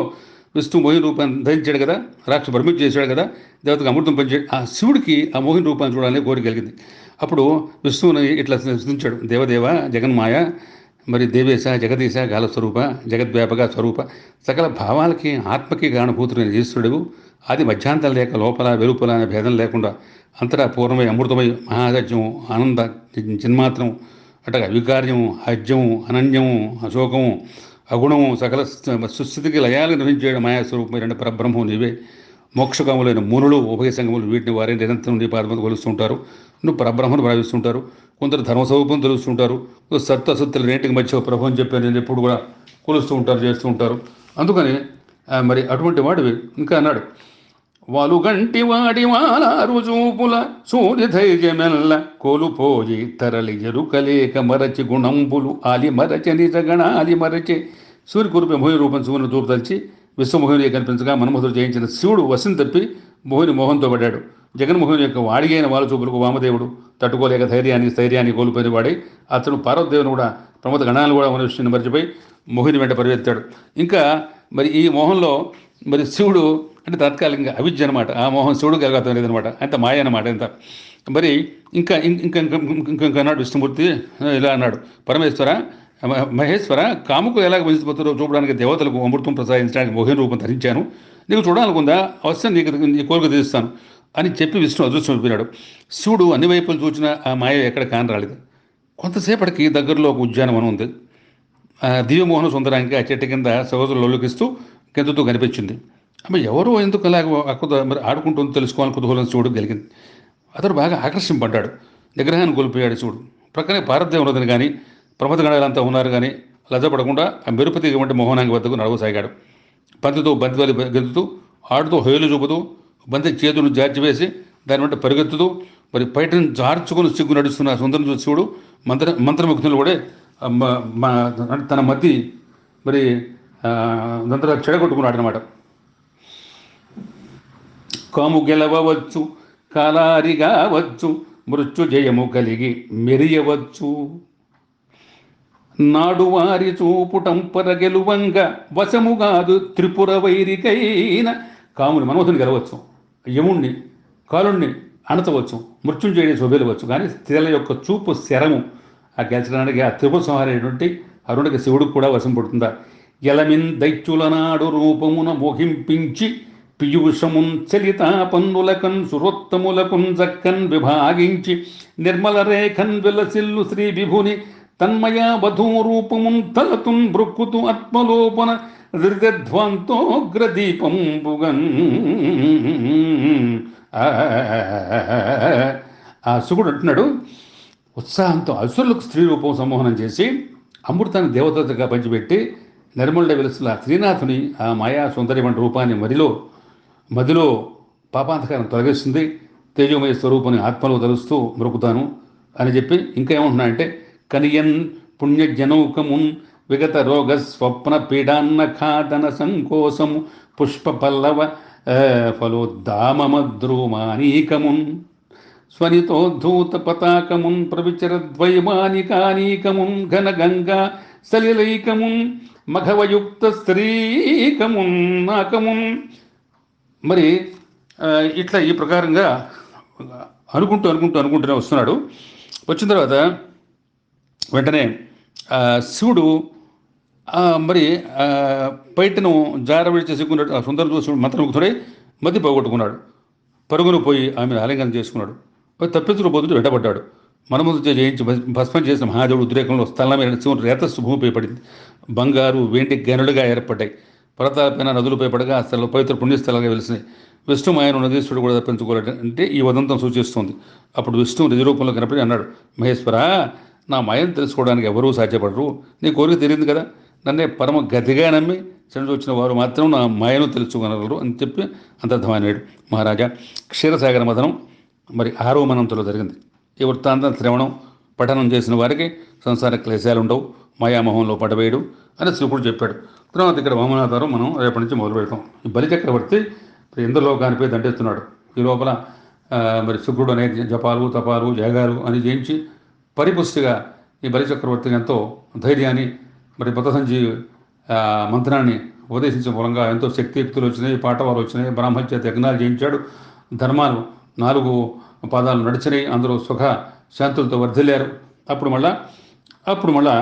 విష్ణు మోహిని రూపాన్ని ధరించాడు కదా, రాక్షసు భ్రమించి చేశాడు కదా, దేవతకు అమృతం పంచాడు. ఆ శివుడికి ఆ మోహిని రూపాన్ని చూడాలని కోరిక కలిగింది. అప్పుడు విష్ణువుని ఇట్లా స్థుతించాడు, దేవదేవ జగన్మాయ, మరి దేవేశ జగదీశ గాలస్వరూప, జగద్వ్యాపక స్వరూప, సకల భావాలకి ఆత్మకి కారణభూతుడైన ఈశ్వరుడు, ఆది మధ్యాంతం లేక లోపల వెలుపల అనే భేదం లేకుండా అంతటా పూర్ణమై అమృతమై మహాసత్యము, ఆనంద చిన్మాత్రం, అటగా వికార్యము, హజ్యము, అనన్యము, అశోకము, అగుణము, సకల సుస్థితికి లయాలు నిర్వహించేయడం మాయాస్వరూపమైన పరబ్రహ్మం నీవే. మోక్షకాములైన మునులు, ఉభయ సంగములు వీటిని వారే నిరంతరం నీ పాదం కొలుస్తుంటారు. నువ్వు పరబ్రహ్మను భావిస్తుంటారు. కొందరు ధర్మస్వరూపం తెలుస్తుంటారు. సత్త సత్తుల రేటికి మధ్య ప్రభు అని చెప్పి నేను ఎప్పుడు కూడా కొలుస్తూ ఉంటారు, చేస్తూ ఉంటారు. అందుకని మరి అటువంటి వాడివి. ఇంకా అన్నాడు, వాలుగంటి వాడి వాలారు చూపుల సూర్యధైర్యమెల్ల కోలుపోయి తరలి ఎరుకలేక మరచి గుణంబులు ఆలి మరచి నిజగణ ఆలి మరచి. సూర్య కురిపి మోహిని రూపం శివుని చూపు తలిచి విశ్వమోహిని కనిపించగా మన్మధుడు జయించిన శివుడు వశం తప్పి మోహిని మోహంతో పడ్డాడు. జగన్మోహిని యొక్క వాడిగైన వాళ్ళ చూపులకు వామదేవుడు తట్టుకోలేక స్థైర్యాన్ని కోల్పోయిన వాడి అతడు పార్వతీదేవుని కూడా ప్రమోద గణాలను కూడా మనుష్యుని మర్చిపోయి మోహిని వెంట పరిగెత్తాడు. ఇంకా మరి ఈ మోహంలో మరి శివుడు అంటే తాత్కాలికంగా అవిద్య అనమాట. ఆ మోహం శివుడు కలగతం లేదనమాట, అంత మాయ అనమాట. ఎంత మరి ఇంకా ఇంకా ఇంకా అన్నాడు విష్ణుమూర్తి, ఇలా అన్నాడు, పరమేశ్వర మహేశ్వర, కాముకు ఎలాగ మంచిపోతారో చూడడానికి దేవతలకు అమృతం ప్రసాదించడానికి మోహిని రూపం ధరించాను. నీకు చూడాలనుకుందా, అవశ్యం నీ కోరిక తీరుస్తాను అని చెప్పి విష్ణు అదృష్టం చూపినాడు. శివుడు అన్ని వైపులు చూసిన ఆ మాయ ఎక్కడ కానరాలేదు. కొంతసేపటికి దగ్గరలో ఒక ఉద్యానవనం ఉంది. దివ్యమోహన సుందరానికి ఆ చెట్టు కింద సహోదరులు లోకిస్తూ కిందతో కనిపించింది. అమ్మ ఎవరో ఎందుకు అలాగ అక్కడ మరి ఆడుకుంటుందో తెలుసుకోవాలని కుతూహలం శివుడు కలిగింది. అతడు బాగా ఆకర్షింపడ్డాడు. నిగ్రహాన్ని కోల్పోయాడు శివుడు. ప్రక్కనే పార్వతీదేవి ఉన్నదని కానీ ప్రమథగణాలంతా ఉన్నారు కానీ లజ్జపడకుండా ఆ మెరుపతిగా వంటి మోహనాంగి వద్దకు నడవసాగాడు. బంతితో బంతివాలి గెంతుతూ, ఆడుతూ హేలు చూపుతూ, బంతి చేతులు జార్చివేసి దాని వెంట పరిగెత్తుతూ మరి బయటను జార్చుకొని సిగ్గు నడుస్తున్న సుందరం చూసి శివుడు మంత్రముగ్ధులు కూడా తన మధ్య మరి దంతరా చెడగొట్టుకున్నాడు అనమాట. కాము గెలవచ్చు, కాలారిగావచ్చు, మృత్యుజయము కలిగి మెరియవచ్చు, నాడు వారి చూపుటం పరగెలువంగ వశము కాదు త్రిపుర వైరికైన. కాముని మన్మథుని గెలవచ్చు, యముణ్ణి, కాలుణ్ణి, అణచవచ్చు, మృత్యుంజయుడి శోభిలవచ్చు. కానీ స్త్రీల యొక్క చూపు శరము ఆ గెలిచడానికి ఆ త్రిపుర సంహారైనటువంటి అరుణుడికి శివుడికి కూడా వశం పడుతుందా? ఎలమిన్ దైత్యులనాడు రూపమున మోహింపించి పీయూషమున్ చలిత పన్నులకన్ సురోత్తములకున్ జక్కన్ విభాగించి నిర్మల రేఖన్ విలసిల్లు శ్రీ విభుని తన్మయ వధూ రూపమున్ తలతున్ బ్రుక్కుతు ఆత్మలోపన హృదధ్వాంతోగ్రదీపంబుగన్. ఆ సుగుడు అంటున్నాడు, ఉత్సాహంతో అసురులకు స్త్రీ రూపం సంమోహనం చేసి అమృతాన్ని దేవతగా పంచిపెట్టి నిర్మల వెలుసుల శ్రీనాథుని ఆ మాయా సౌందర్యమైన రూపాన్ని మదిలో పాపాంతకారం తొలగిస్తుంది. తేజోమయ స్వరూపాన్ని ఆత్మలో తలుస్తూ మృకుతాను అని చెప్పి ఇంకా ఏమంటున్నాడంటే, కనియన్ పుణ్యజనౌకమున్ విగత రోగ స్వప్న పీడాన్న ఖాదన సంకోసము పుష్ప పల్లవ ఫలోద్దామద్రుమానీకమున్ స్వనితోద్ధూత పతాకమున్ ప్రవిచరద్వైమానికానీకమున్ ఘన గంగా సలిలైకమున్ మఘవయుక్త స్త్రీకమున్ నాకమున్. మరి ఇట్లా ఈ ప్రకారంగా అనుకుంటూనే వస్తున్నాడు. వచ్చిన తర్వాత వెంటనే శివుడు మరి పైటను జార విడిచి సిగ్గున్నాడు. ఆ సుందరం చూసి మంత్రముగ్ధుడై మతి పోగొట్టుకున్నాడు. పరుగును పోయి ఆమెను ఆలింగనం చేసుకున్నాడు. తప్పించుకుపోతుంటే వెంటబడ్డాడు. మనముందు జయించి భస్మం చేసిన మహాదేవుడు ఉద్రేకంలో స్థలమైన శివుడు రేతస్సు భూమిపై పడింది. బంగారు వెండి గనులుగా ఏర్పడ్డాయి. పర్వతాలపైన నదులపై పడగా ఆ స్థలంలో పవిత్ర పుణ్యస్థలాలుగా వెలిసినాయి. విష్ణు ఆయన నదీశ్వరుడు కూడా తప్పించుకోవాలంటే ఈ ఉదంతం సూచిస్తుంది. అప్పుడు విష్ణు నిజ రూపంలో కనపడి అన్నాడు, మహేశ్వర, నా మాయను తెలుసుకోవడానికి ఎవరూ సాధ్యపడరు. నీ కోరిక తెలియదు కదా, నన్నే పరమ గతిగా నమ్మి చెడు వచ్చిన వారు మాత్రం నా మాయను తెలుసుకోగలరు అని చెప్పి అంతర్థమైనాడు. మహారాజా, క్షీరసాగర మథనం మరి 6వ మనంతలో జరిగింది. ఈ వృత్తాంతం శ్రవణం పఠనం చేసిన వారికి సంసార క్లేశాలు ఉండవు, మాయామోహంలో పడవేయడు అని శ్రీకుడు చెప్పాడు. తర్వాత ఇక్కడ వామనాధారం మనం రేపటి నుంచి మొదలు పెడతాం. ఈ బలిచక్రవర్తి ఇంద్రలోకానిపై దండెత్తున్నాడు. ఈ లోపల మరి శుక్రుడు అనేక జపాలు తపాలు యాగాలు అని జయించి పరిపుష్టిగా ఈ బలిచక్రవర్తికి ఎంతో ధైర్యాన్ని మరి బతసంజీ మంత్రాన్ని ఉపదేశించిన మూలంగా ఎంతో శక్తియుక్తులు వచ్చినాయి, పాఠవాలు వచ్చినాయి, బ్రాహ్మణ చేత యజ్ఞాలు చేయించాడు, ధర్మాలు 4 పాదాలు నడిచినాయి, అందరూ సుఖ శాంతులతో వర్ధిల్లారు. అప్పుడు మళ్ళా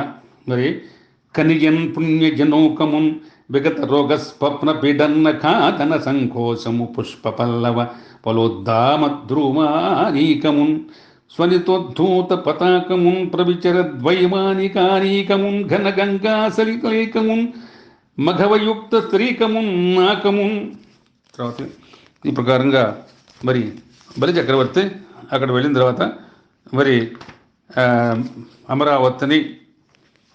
మరి కనియన్ పుణ్య జనౌకమున్ విగత రోగ స్వప్న పీడన్న ఖాదన సంకోశము పుష్ప పల్లవ ఫలోద్దామద్రుమానీకమున్ స్వనితోద్ధూత పతాకమున్ ప్రవిచరద్వైమానికానీకమున్ ఘన గంగా సలికైకమున్ మఘవయుక్త స్త్రీకమున్ నాకమున్. తర్వాత ఈ ప్రకారంగా మరి బలి చక్రవర్తి అక్కడ వెళ్ళిన తర్వాత మరి అమరావతిని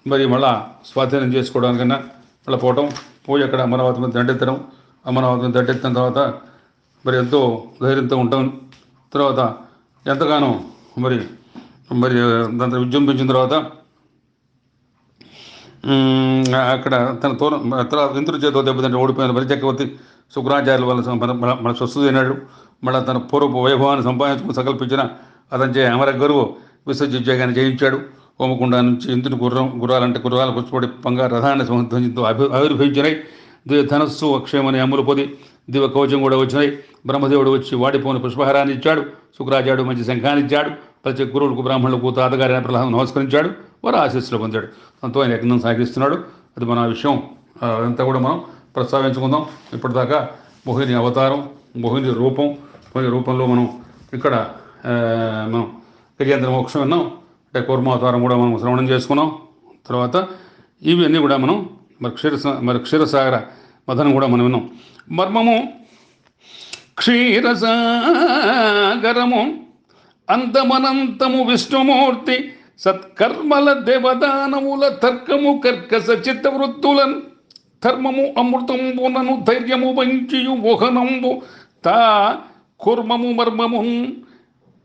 మరి మళ్ళా స్వాధీనం చేసుకోవడానికన్నా మళ్ళీ పోయి అక్కడ అమరావతి మీద దండెత్తడం, అమరావతిని దండెత్తిన తర్వాత మరి ఎంతో ధైర్యంతో ఉంటాం. తర్వాత ఎంతగానో మరి దాంతో విజృంభించిన తర్వాత అక్కడ తన తర్వాత ఇంద్రుడి చేతితో దెబ్బతింటే ఓడిపోయిన బలి చక్రవర్తి శుక్రాచార్యుల వల్ల మన స్వస్థత అయినాడు. మళ్ళీ తన పూర్వపు వైభవాన్ని సంపాదించుకుని సంకల్పించిన అతని అమర గురువు విశ్వజిత్యాగాన్ని జయించాడు. హోమకుండ నుంచి ఇంద్రుని గుర్రాలంటే గుర్రాలు కూర్చోబడి బంగారు రథాన్ని ధ్వజంతో ఆవిర్భవించినాయి. ధనస్సు అక్షయమని అమ్ములు పొది దివ కవచం కూడా వచ్చినాయి. బ్రహ్మదేవుడు వచ్చి వాడిపోని పుష్పహారాన్ని ఇచ్చాడు. శుక్రాచార్యుడు మంచి శంఖాన్ని ఇచ్చాడు. ప్రతి గురువులకు బ్రాహ్మణులకు తాతగారి ప్రహ్లాదం నమస్కరించాడు. వారు ఆశీస్సులు పొందాడు. దాంతో ఆయన యజ్ఞం సాగిస్తున్నాడు. అది మన విషయం అంతా కూడా మనం ప్రస్తావించుకుందాం. ఇప్పటిదాకా మోహిని అవతారం, మోహిని రూపంలో మనం ఇక్కడ మనం గజేంద్ర మోక్షం విన్నాం. అంటే కూర్మావతారం కూడా మనం శ్రవణం చేసుకున్నాం. తర్వాత ఇవన్నీ కూడా మనం మరి క్షీరసాగర మథనం కూడా మనం విన్నాం. మర్మము క్షీరసాగరము అంతమనంతము విష్ణుమూర్తి సత్కర్మల దేవదానముల తర్కము కర్కస చిత్తవృత్తులను ధర్మము అమృతంబునను ధైర్యము వంచియు మోహనంబు తా కుర్మము మర్మము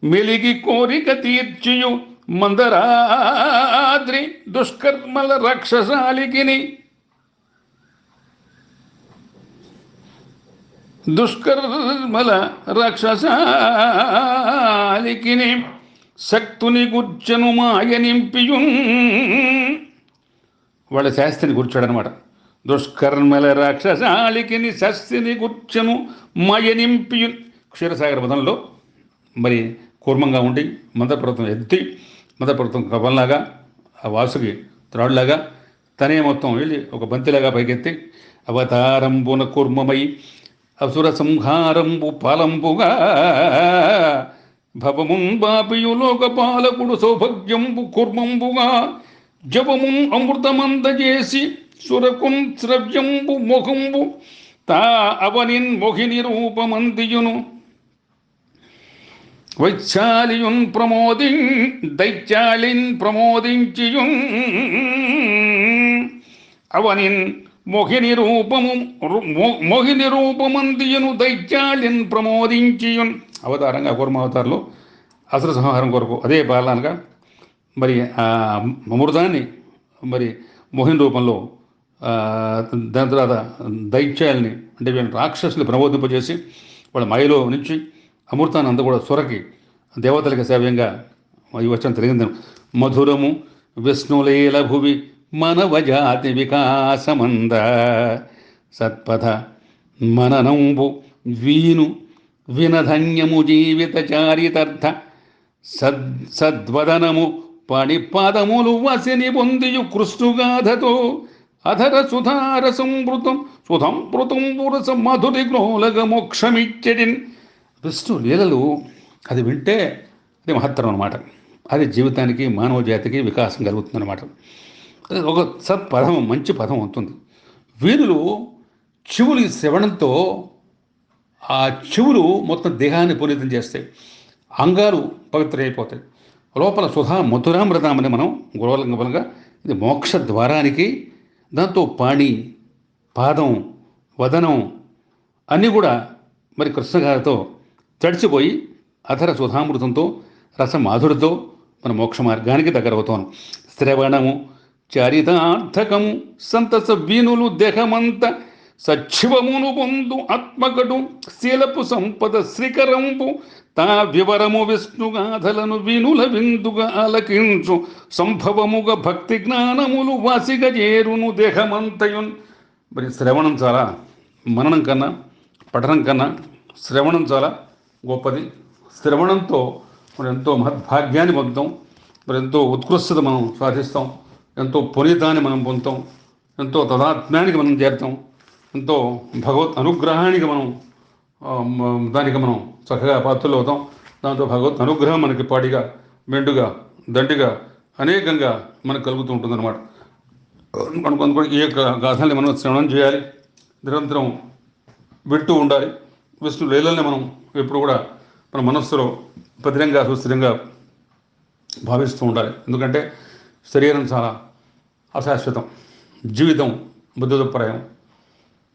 మెలిగి కోరిక తీర్చియు మందరాద్రి దుష్కర్మల రాక్షసాలికిని శక్తుని గుర్చను మాయ నింపియున్. వాళ్ళ శాస్త్రిని కూర్చోడనమాట. దుష్కర్మల రాక్షసాలికిని శస్తిని గుర్చను మాయ నింపియున్. క్షీరసాగర పదంలో మరి కూర్మంగా ఉండి మందపర్వతం ఎత్తి మందపర్వతం కవంలాగా ఆ వాసుకి త్రాడులాగా తనే మొత్తం వెళ్ళి ఒక బంతిలాగా పైకెత్తి అవతారంబున కూర్మమై అసుర సంహారంబు పాలంబుగా భవమున్ బాపియులోక పాలకుడు సౌభాగ్యంబు కూర్మంబుగా జపమున్ అమృతమందజేసి సురకున్ శ్రవ్యంబు ముఖంబు తా అవనిన్ మొహిని రూపమందియును వైశాలియున్ దైత్యాలిన్ ప్రమోదించియున్ అవనిన్ మోహిని రూపమందియును దైత్యాలిన్ ప్రమోదించియున్ అవతారంగా కూర్మ అవతారంలో అసుర సంహారం కొరకు అదే బాలనగా మరి ఆ అమృతాన్ని మరి మోహిని రూపంలో దాని తర్వాత దైత్యాలని అంటే వీళ్ళని రాక్షసులు ప్రమోదింపజేసి వాళ్ళ మాయలో నుంచి అమృతాన్ని అంతా కూడా సొరకి దేవతలకు సేవ్యంగా ఈ వచ్చం తెలిగింది. మధురము విష్ణులీల భువి మనవజాతి వికాసమంద సత్పథ మననంబు వీను వినధన్యము జీవిత చారితర్థ సద్వదనము పడిపాదములు వసిని పొందియు కృష్ణుగాధతో అధర సుధార సంవృతం సుధంపృతంబురస మధురి గ్రోలగ మోక్షమిచ్చడిన్. విష్ణు లీలలు అది వింటే అది మహత్తరం అన్నమాట. అది జీవితానికి మానవ జాతికి వికాసం కలుగుతుందన్నమాట. ఒక సత్పదం మంచి పదం అవుతుంది. వీరులు చెవులు శ్రవణంతో ఆ చెవులు మొత్తం దేహాన్ని పునీతం చేస్తాయి, అంగాలు పవిత్రైపోతాయి. లోపల సుధా మధురామృతామని మనం గొడవలంగా ఇది మోక్ష ద్వారానికి దాంతో పాణి పాదం వదనం అన్నీ కూడా మరి కృష్ణగారితో తడిచిపోయి అధర సుధామృతంతో రసమాధుడితో మన మోక్ష మార్గానికి దగ్గరవుతాం. శ్రవణము చారితార్థకము సంతస వీనులు దేహమంత సచ్చివమును పొందు ఆత్మకడు శీలపు సంపద శ్రీకరంపు తా వివరము విష్ణుగాథలను వినుల విందుగా ఆలకించు సంభవముగా భక్తి జ్ఞానములు వాసిగా చేరును దేహమంతయున్. మరి శ్రవణం చాలా మననం కన్నా పఠనం కన్నా శ్రవణం చాలా గొప్పది. శ్రవణంతో మరి ఎంతో మహద్భాగ్యాన్ని పొందుతాం, మరి ఎంతో ఉత్కృష్టత మనం సాధిస్తాం, ఎంతో పునీతాన్ని మనం పొందుతాం, ఎంతో తదాత్మ్యానికి మనం చేరుతాం, ఎంతో భగవత్ అనుగ్రహానికి మనం దానికి మనం చక్కగా పాత్రలు అవుతాం. దాంతో భగవత్ అనుగ్రహం మనకి పాడిగా మెండుగా దండిగా అనేకంగా మనకు కలుగుతూ ఉంటుందన్నమాట. అనుకుని ఈ యొక్క గాథల్ని మనం శ్రవణం చేయాలి, నిరంతరం వింటూ ఉండాలి. విష్ణు లీలల్ని మనం ఎప్పుడు కూడా మన మనస్సులో భద్రంగా సుస్థిరంగా భావిస్తూ ఉండాలి. ఎందుకంటే శరీరం చాలా అశాశ్వతం, జీవితం బుద్ధదుప్రాయం,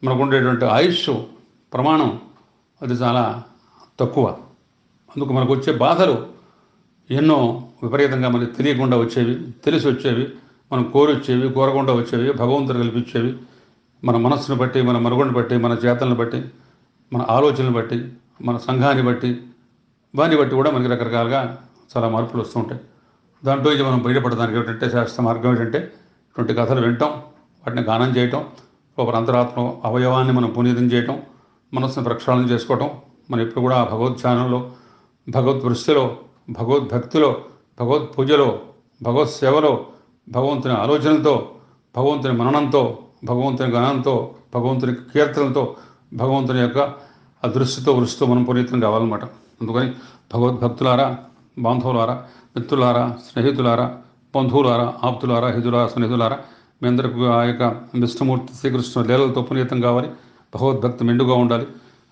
మనకు ఉండేటువంటి ఆయుష్ ప్రమాణం అది చాలా తక్కువ. అందుకు మనకు వచ్చే బాధలు ఎన్నో విపరీతంగా మనకి తెలియకుండా వచ్చేవి, తెలిసి వచ్చేవి, మనం కోరి వచ్చేవి, కోరకుండా వచ్చేవి, భగవంతుడు కల్పించేవి. మన మనస్సును బట్టి, మన మరుగుని బట్టి, మన చేతలను బట్టి, మన ఆలోచనలు బట్టి, మన సంఘాన్ని బట్టి, వాన్ని బట్టి కూడా మనకి రకరకాలుగా చాలా మార్పులు వస్తూ ఉంటాయి. దాంట్లో ఇది మనం బయటపడడానికి ఏంటంటే శాస్త్ర మార్గం ఏంటంటే ఇటువంటి కథలు వినటం, వాటిని గానం చేయటం, ఒక అంతరాత్మ అవయవాన్ని మనం పునీతం చేయటం, మనస్సును ప్రక్షాళన చేసుకోవటం. మనం ఎప్పుడు కూడా భగవద్ధ్యానంలో, భగవద్ వృష్టిలో, భగవద్భక్తిలో, భగవద్ పూజలో, భగవత్ సేవలో, భగవంతుని ఆలోచనలతో, భగవంతుని మననంతో, భగవంతుని గణంతో, భగవంతుని కీర్తనలతో, భగవంతుని యొక్క ఆ దృష్టితో వృష్టితో మనం పునీతం కావాలన్నమాట. అందుకని భగవద్భక్తులారా, బాంధవులారా, మిత్రులారా, స్నేహితులారా, బంధువులారా, ఆప్తులారా, హితులారా, స్నేహితులారా, మీ అందరికీ ఆ యొక్క విష్ణుమూర్తి శ్రీకృష్ణ లీలలతో పునీతం కావాలి, భగవద్భక్తి మెండుగా ఉండాలి.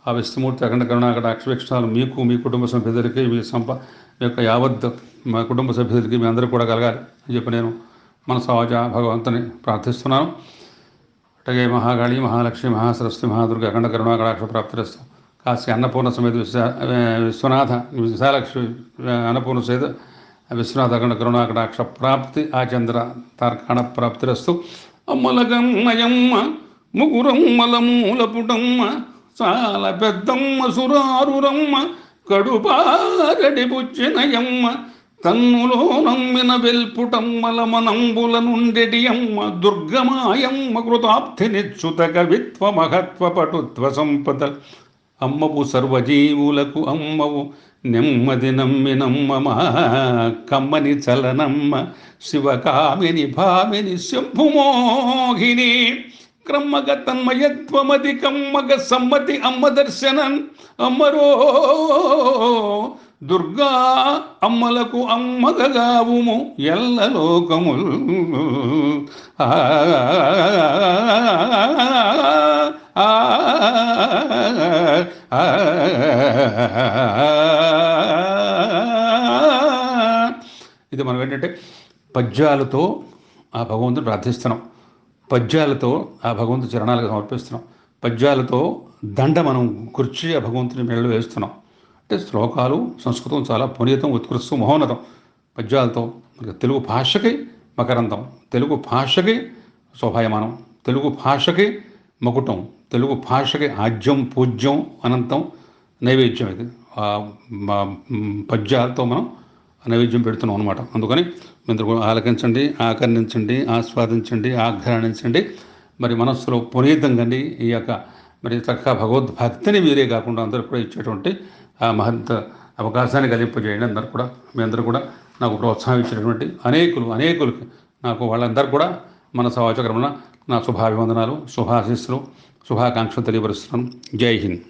ఆ విష్ణుమూర్తి అఖండ కరుణాకట అక్షవీక్షణాలు మీకు, మీ కుటుంబ సభ్యులకి, మీ యొక్క యావత్ మా కుటుంబ సభ్యులకి మీ అందరికీ కూడా కలగాలి అని చెప్పి నేను మనసావాచ భగవంతుని ప్రార్థిస్తున్నాను. అట్లాగే మహాకాళి, మహాలక్ష్మి, మహాసరస్వతి, మహాదుర్గ అఖండ కరుణాకటాక్ష ప్రాప్తిరస్తు. కాశీ అన్నపూర్ణ సమేత విశ్వనాథ విశాలక్ష్మి అన్నపూర్ణ సహిత విశ్వనాథ అఖండ కరుణాకటాక్ష ప్రాప్తి ఆచంద్ర తార్కాణ ప్రాప్తిరస్తు. అమ్మలగమ్మయమ్మ ముగురమ్మల మూలపుటమ్మ చాలా పెద్దమ్మ సురారురమ్మ కడుపారడి పుచ్చినయమ్మ తన్నులో నమ్మిన వెల్పుటమ్మల మనంబుల నుండెడి అమ్మ దుర్గమాయమ్మ కృతాప్తినిచ్చుత కవిత్వ మహత్వ పటుత్వ సంపద అమ్మవు సర్వజీవులకు అమ్మవు నెమ్మది నమ్మి నమ్మమా కమ్మని చలనమ్మ శివకామిని భామిని శంభుమోహిని క్రమ్మగ తన్మయత్వమది కమ్మగ సమ్మతి అమ్మ దర్శనన్ అమ్మరో దుర్గా అమ్మలకు అమ్మగగావుము ఎల్ల లోకముల్ ఆ ఇది మనం ఏంటంటే పద్యాలతో ఆ భగవంతుని ప్రార్థిస్తున్నాం, పద్యాలతో ఆ భగవంతుని చరణాలకు సమర్పిస్తున్నాం, పద్యాలతో దండ మనం కూర్చి ఆ భగవంతుని మెడలో వేస్తున్నాం. అంటే శ్లోకాలు సంస్కృతం చాలా పునీతం, ఉత్కృష్టం, మహోన్నతం. పద్యాలతో తెలుగు భాషకి మకరందం, తెలుగు భాషకి శోభాయమానం, తెలుగు భాషకి మకుటం, తెలుగు భాషకి ఆద్యం పూజ్యం అనంతం నైవేద్యం. ఇది పద్యాలతో మనం నైవేద్యం పెడుతున్నాం అనమాట. అందుకని మీరు ఆలకించండి, ఆకర్ణించండి, ఆస్వాదించండి, ఆఘ్రానించండి. మరి మనస్సులో పునీతంగా ఈ యొక్క మరి చక్కగా భగవద్భక్తిని మీరే కాకుండా అందరూ కూడా ఇచ్చేటువంటి ఆ మహంత అవకాశాన్ని కలింపజేయండి. అందరూ కూడా మీ అందరూ కూడా నాకు ప్రోత్సాహం ఇచ్చినటువంటి అనేకులకి నాకు వాళ్ళందరూ కూడా మన సమాజక్రమణ నా శుభాభివందనాలు, శుభాశీస్సులు, శుభాకాంక్షలు తెలియపరుస్తున్నాను. జై హింద్.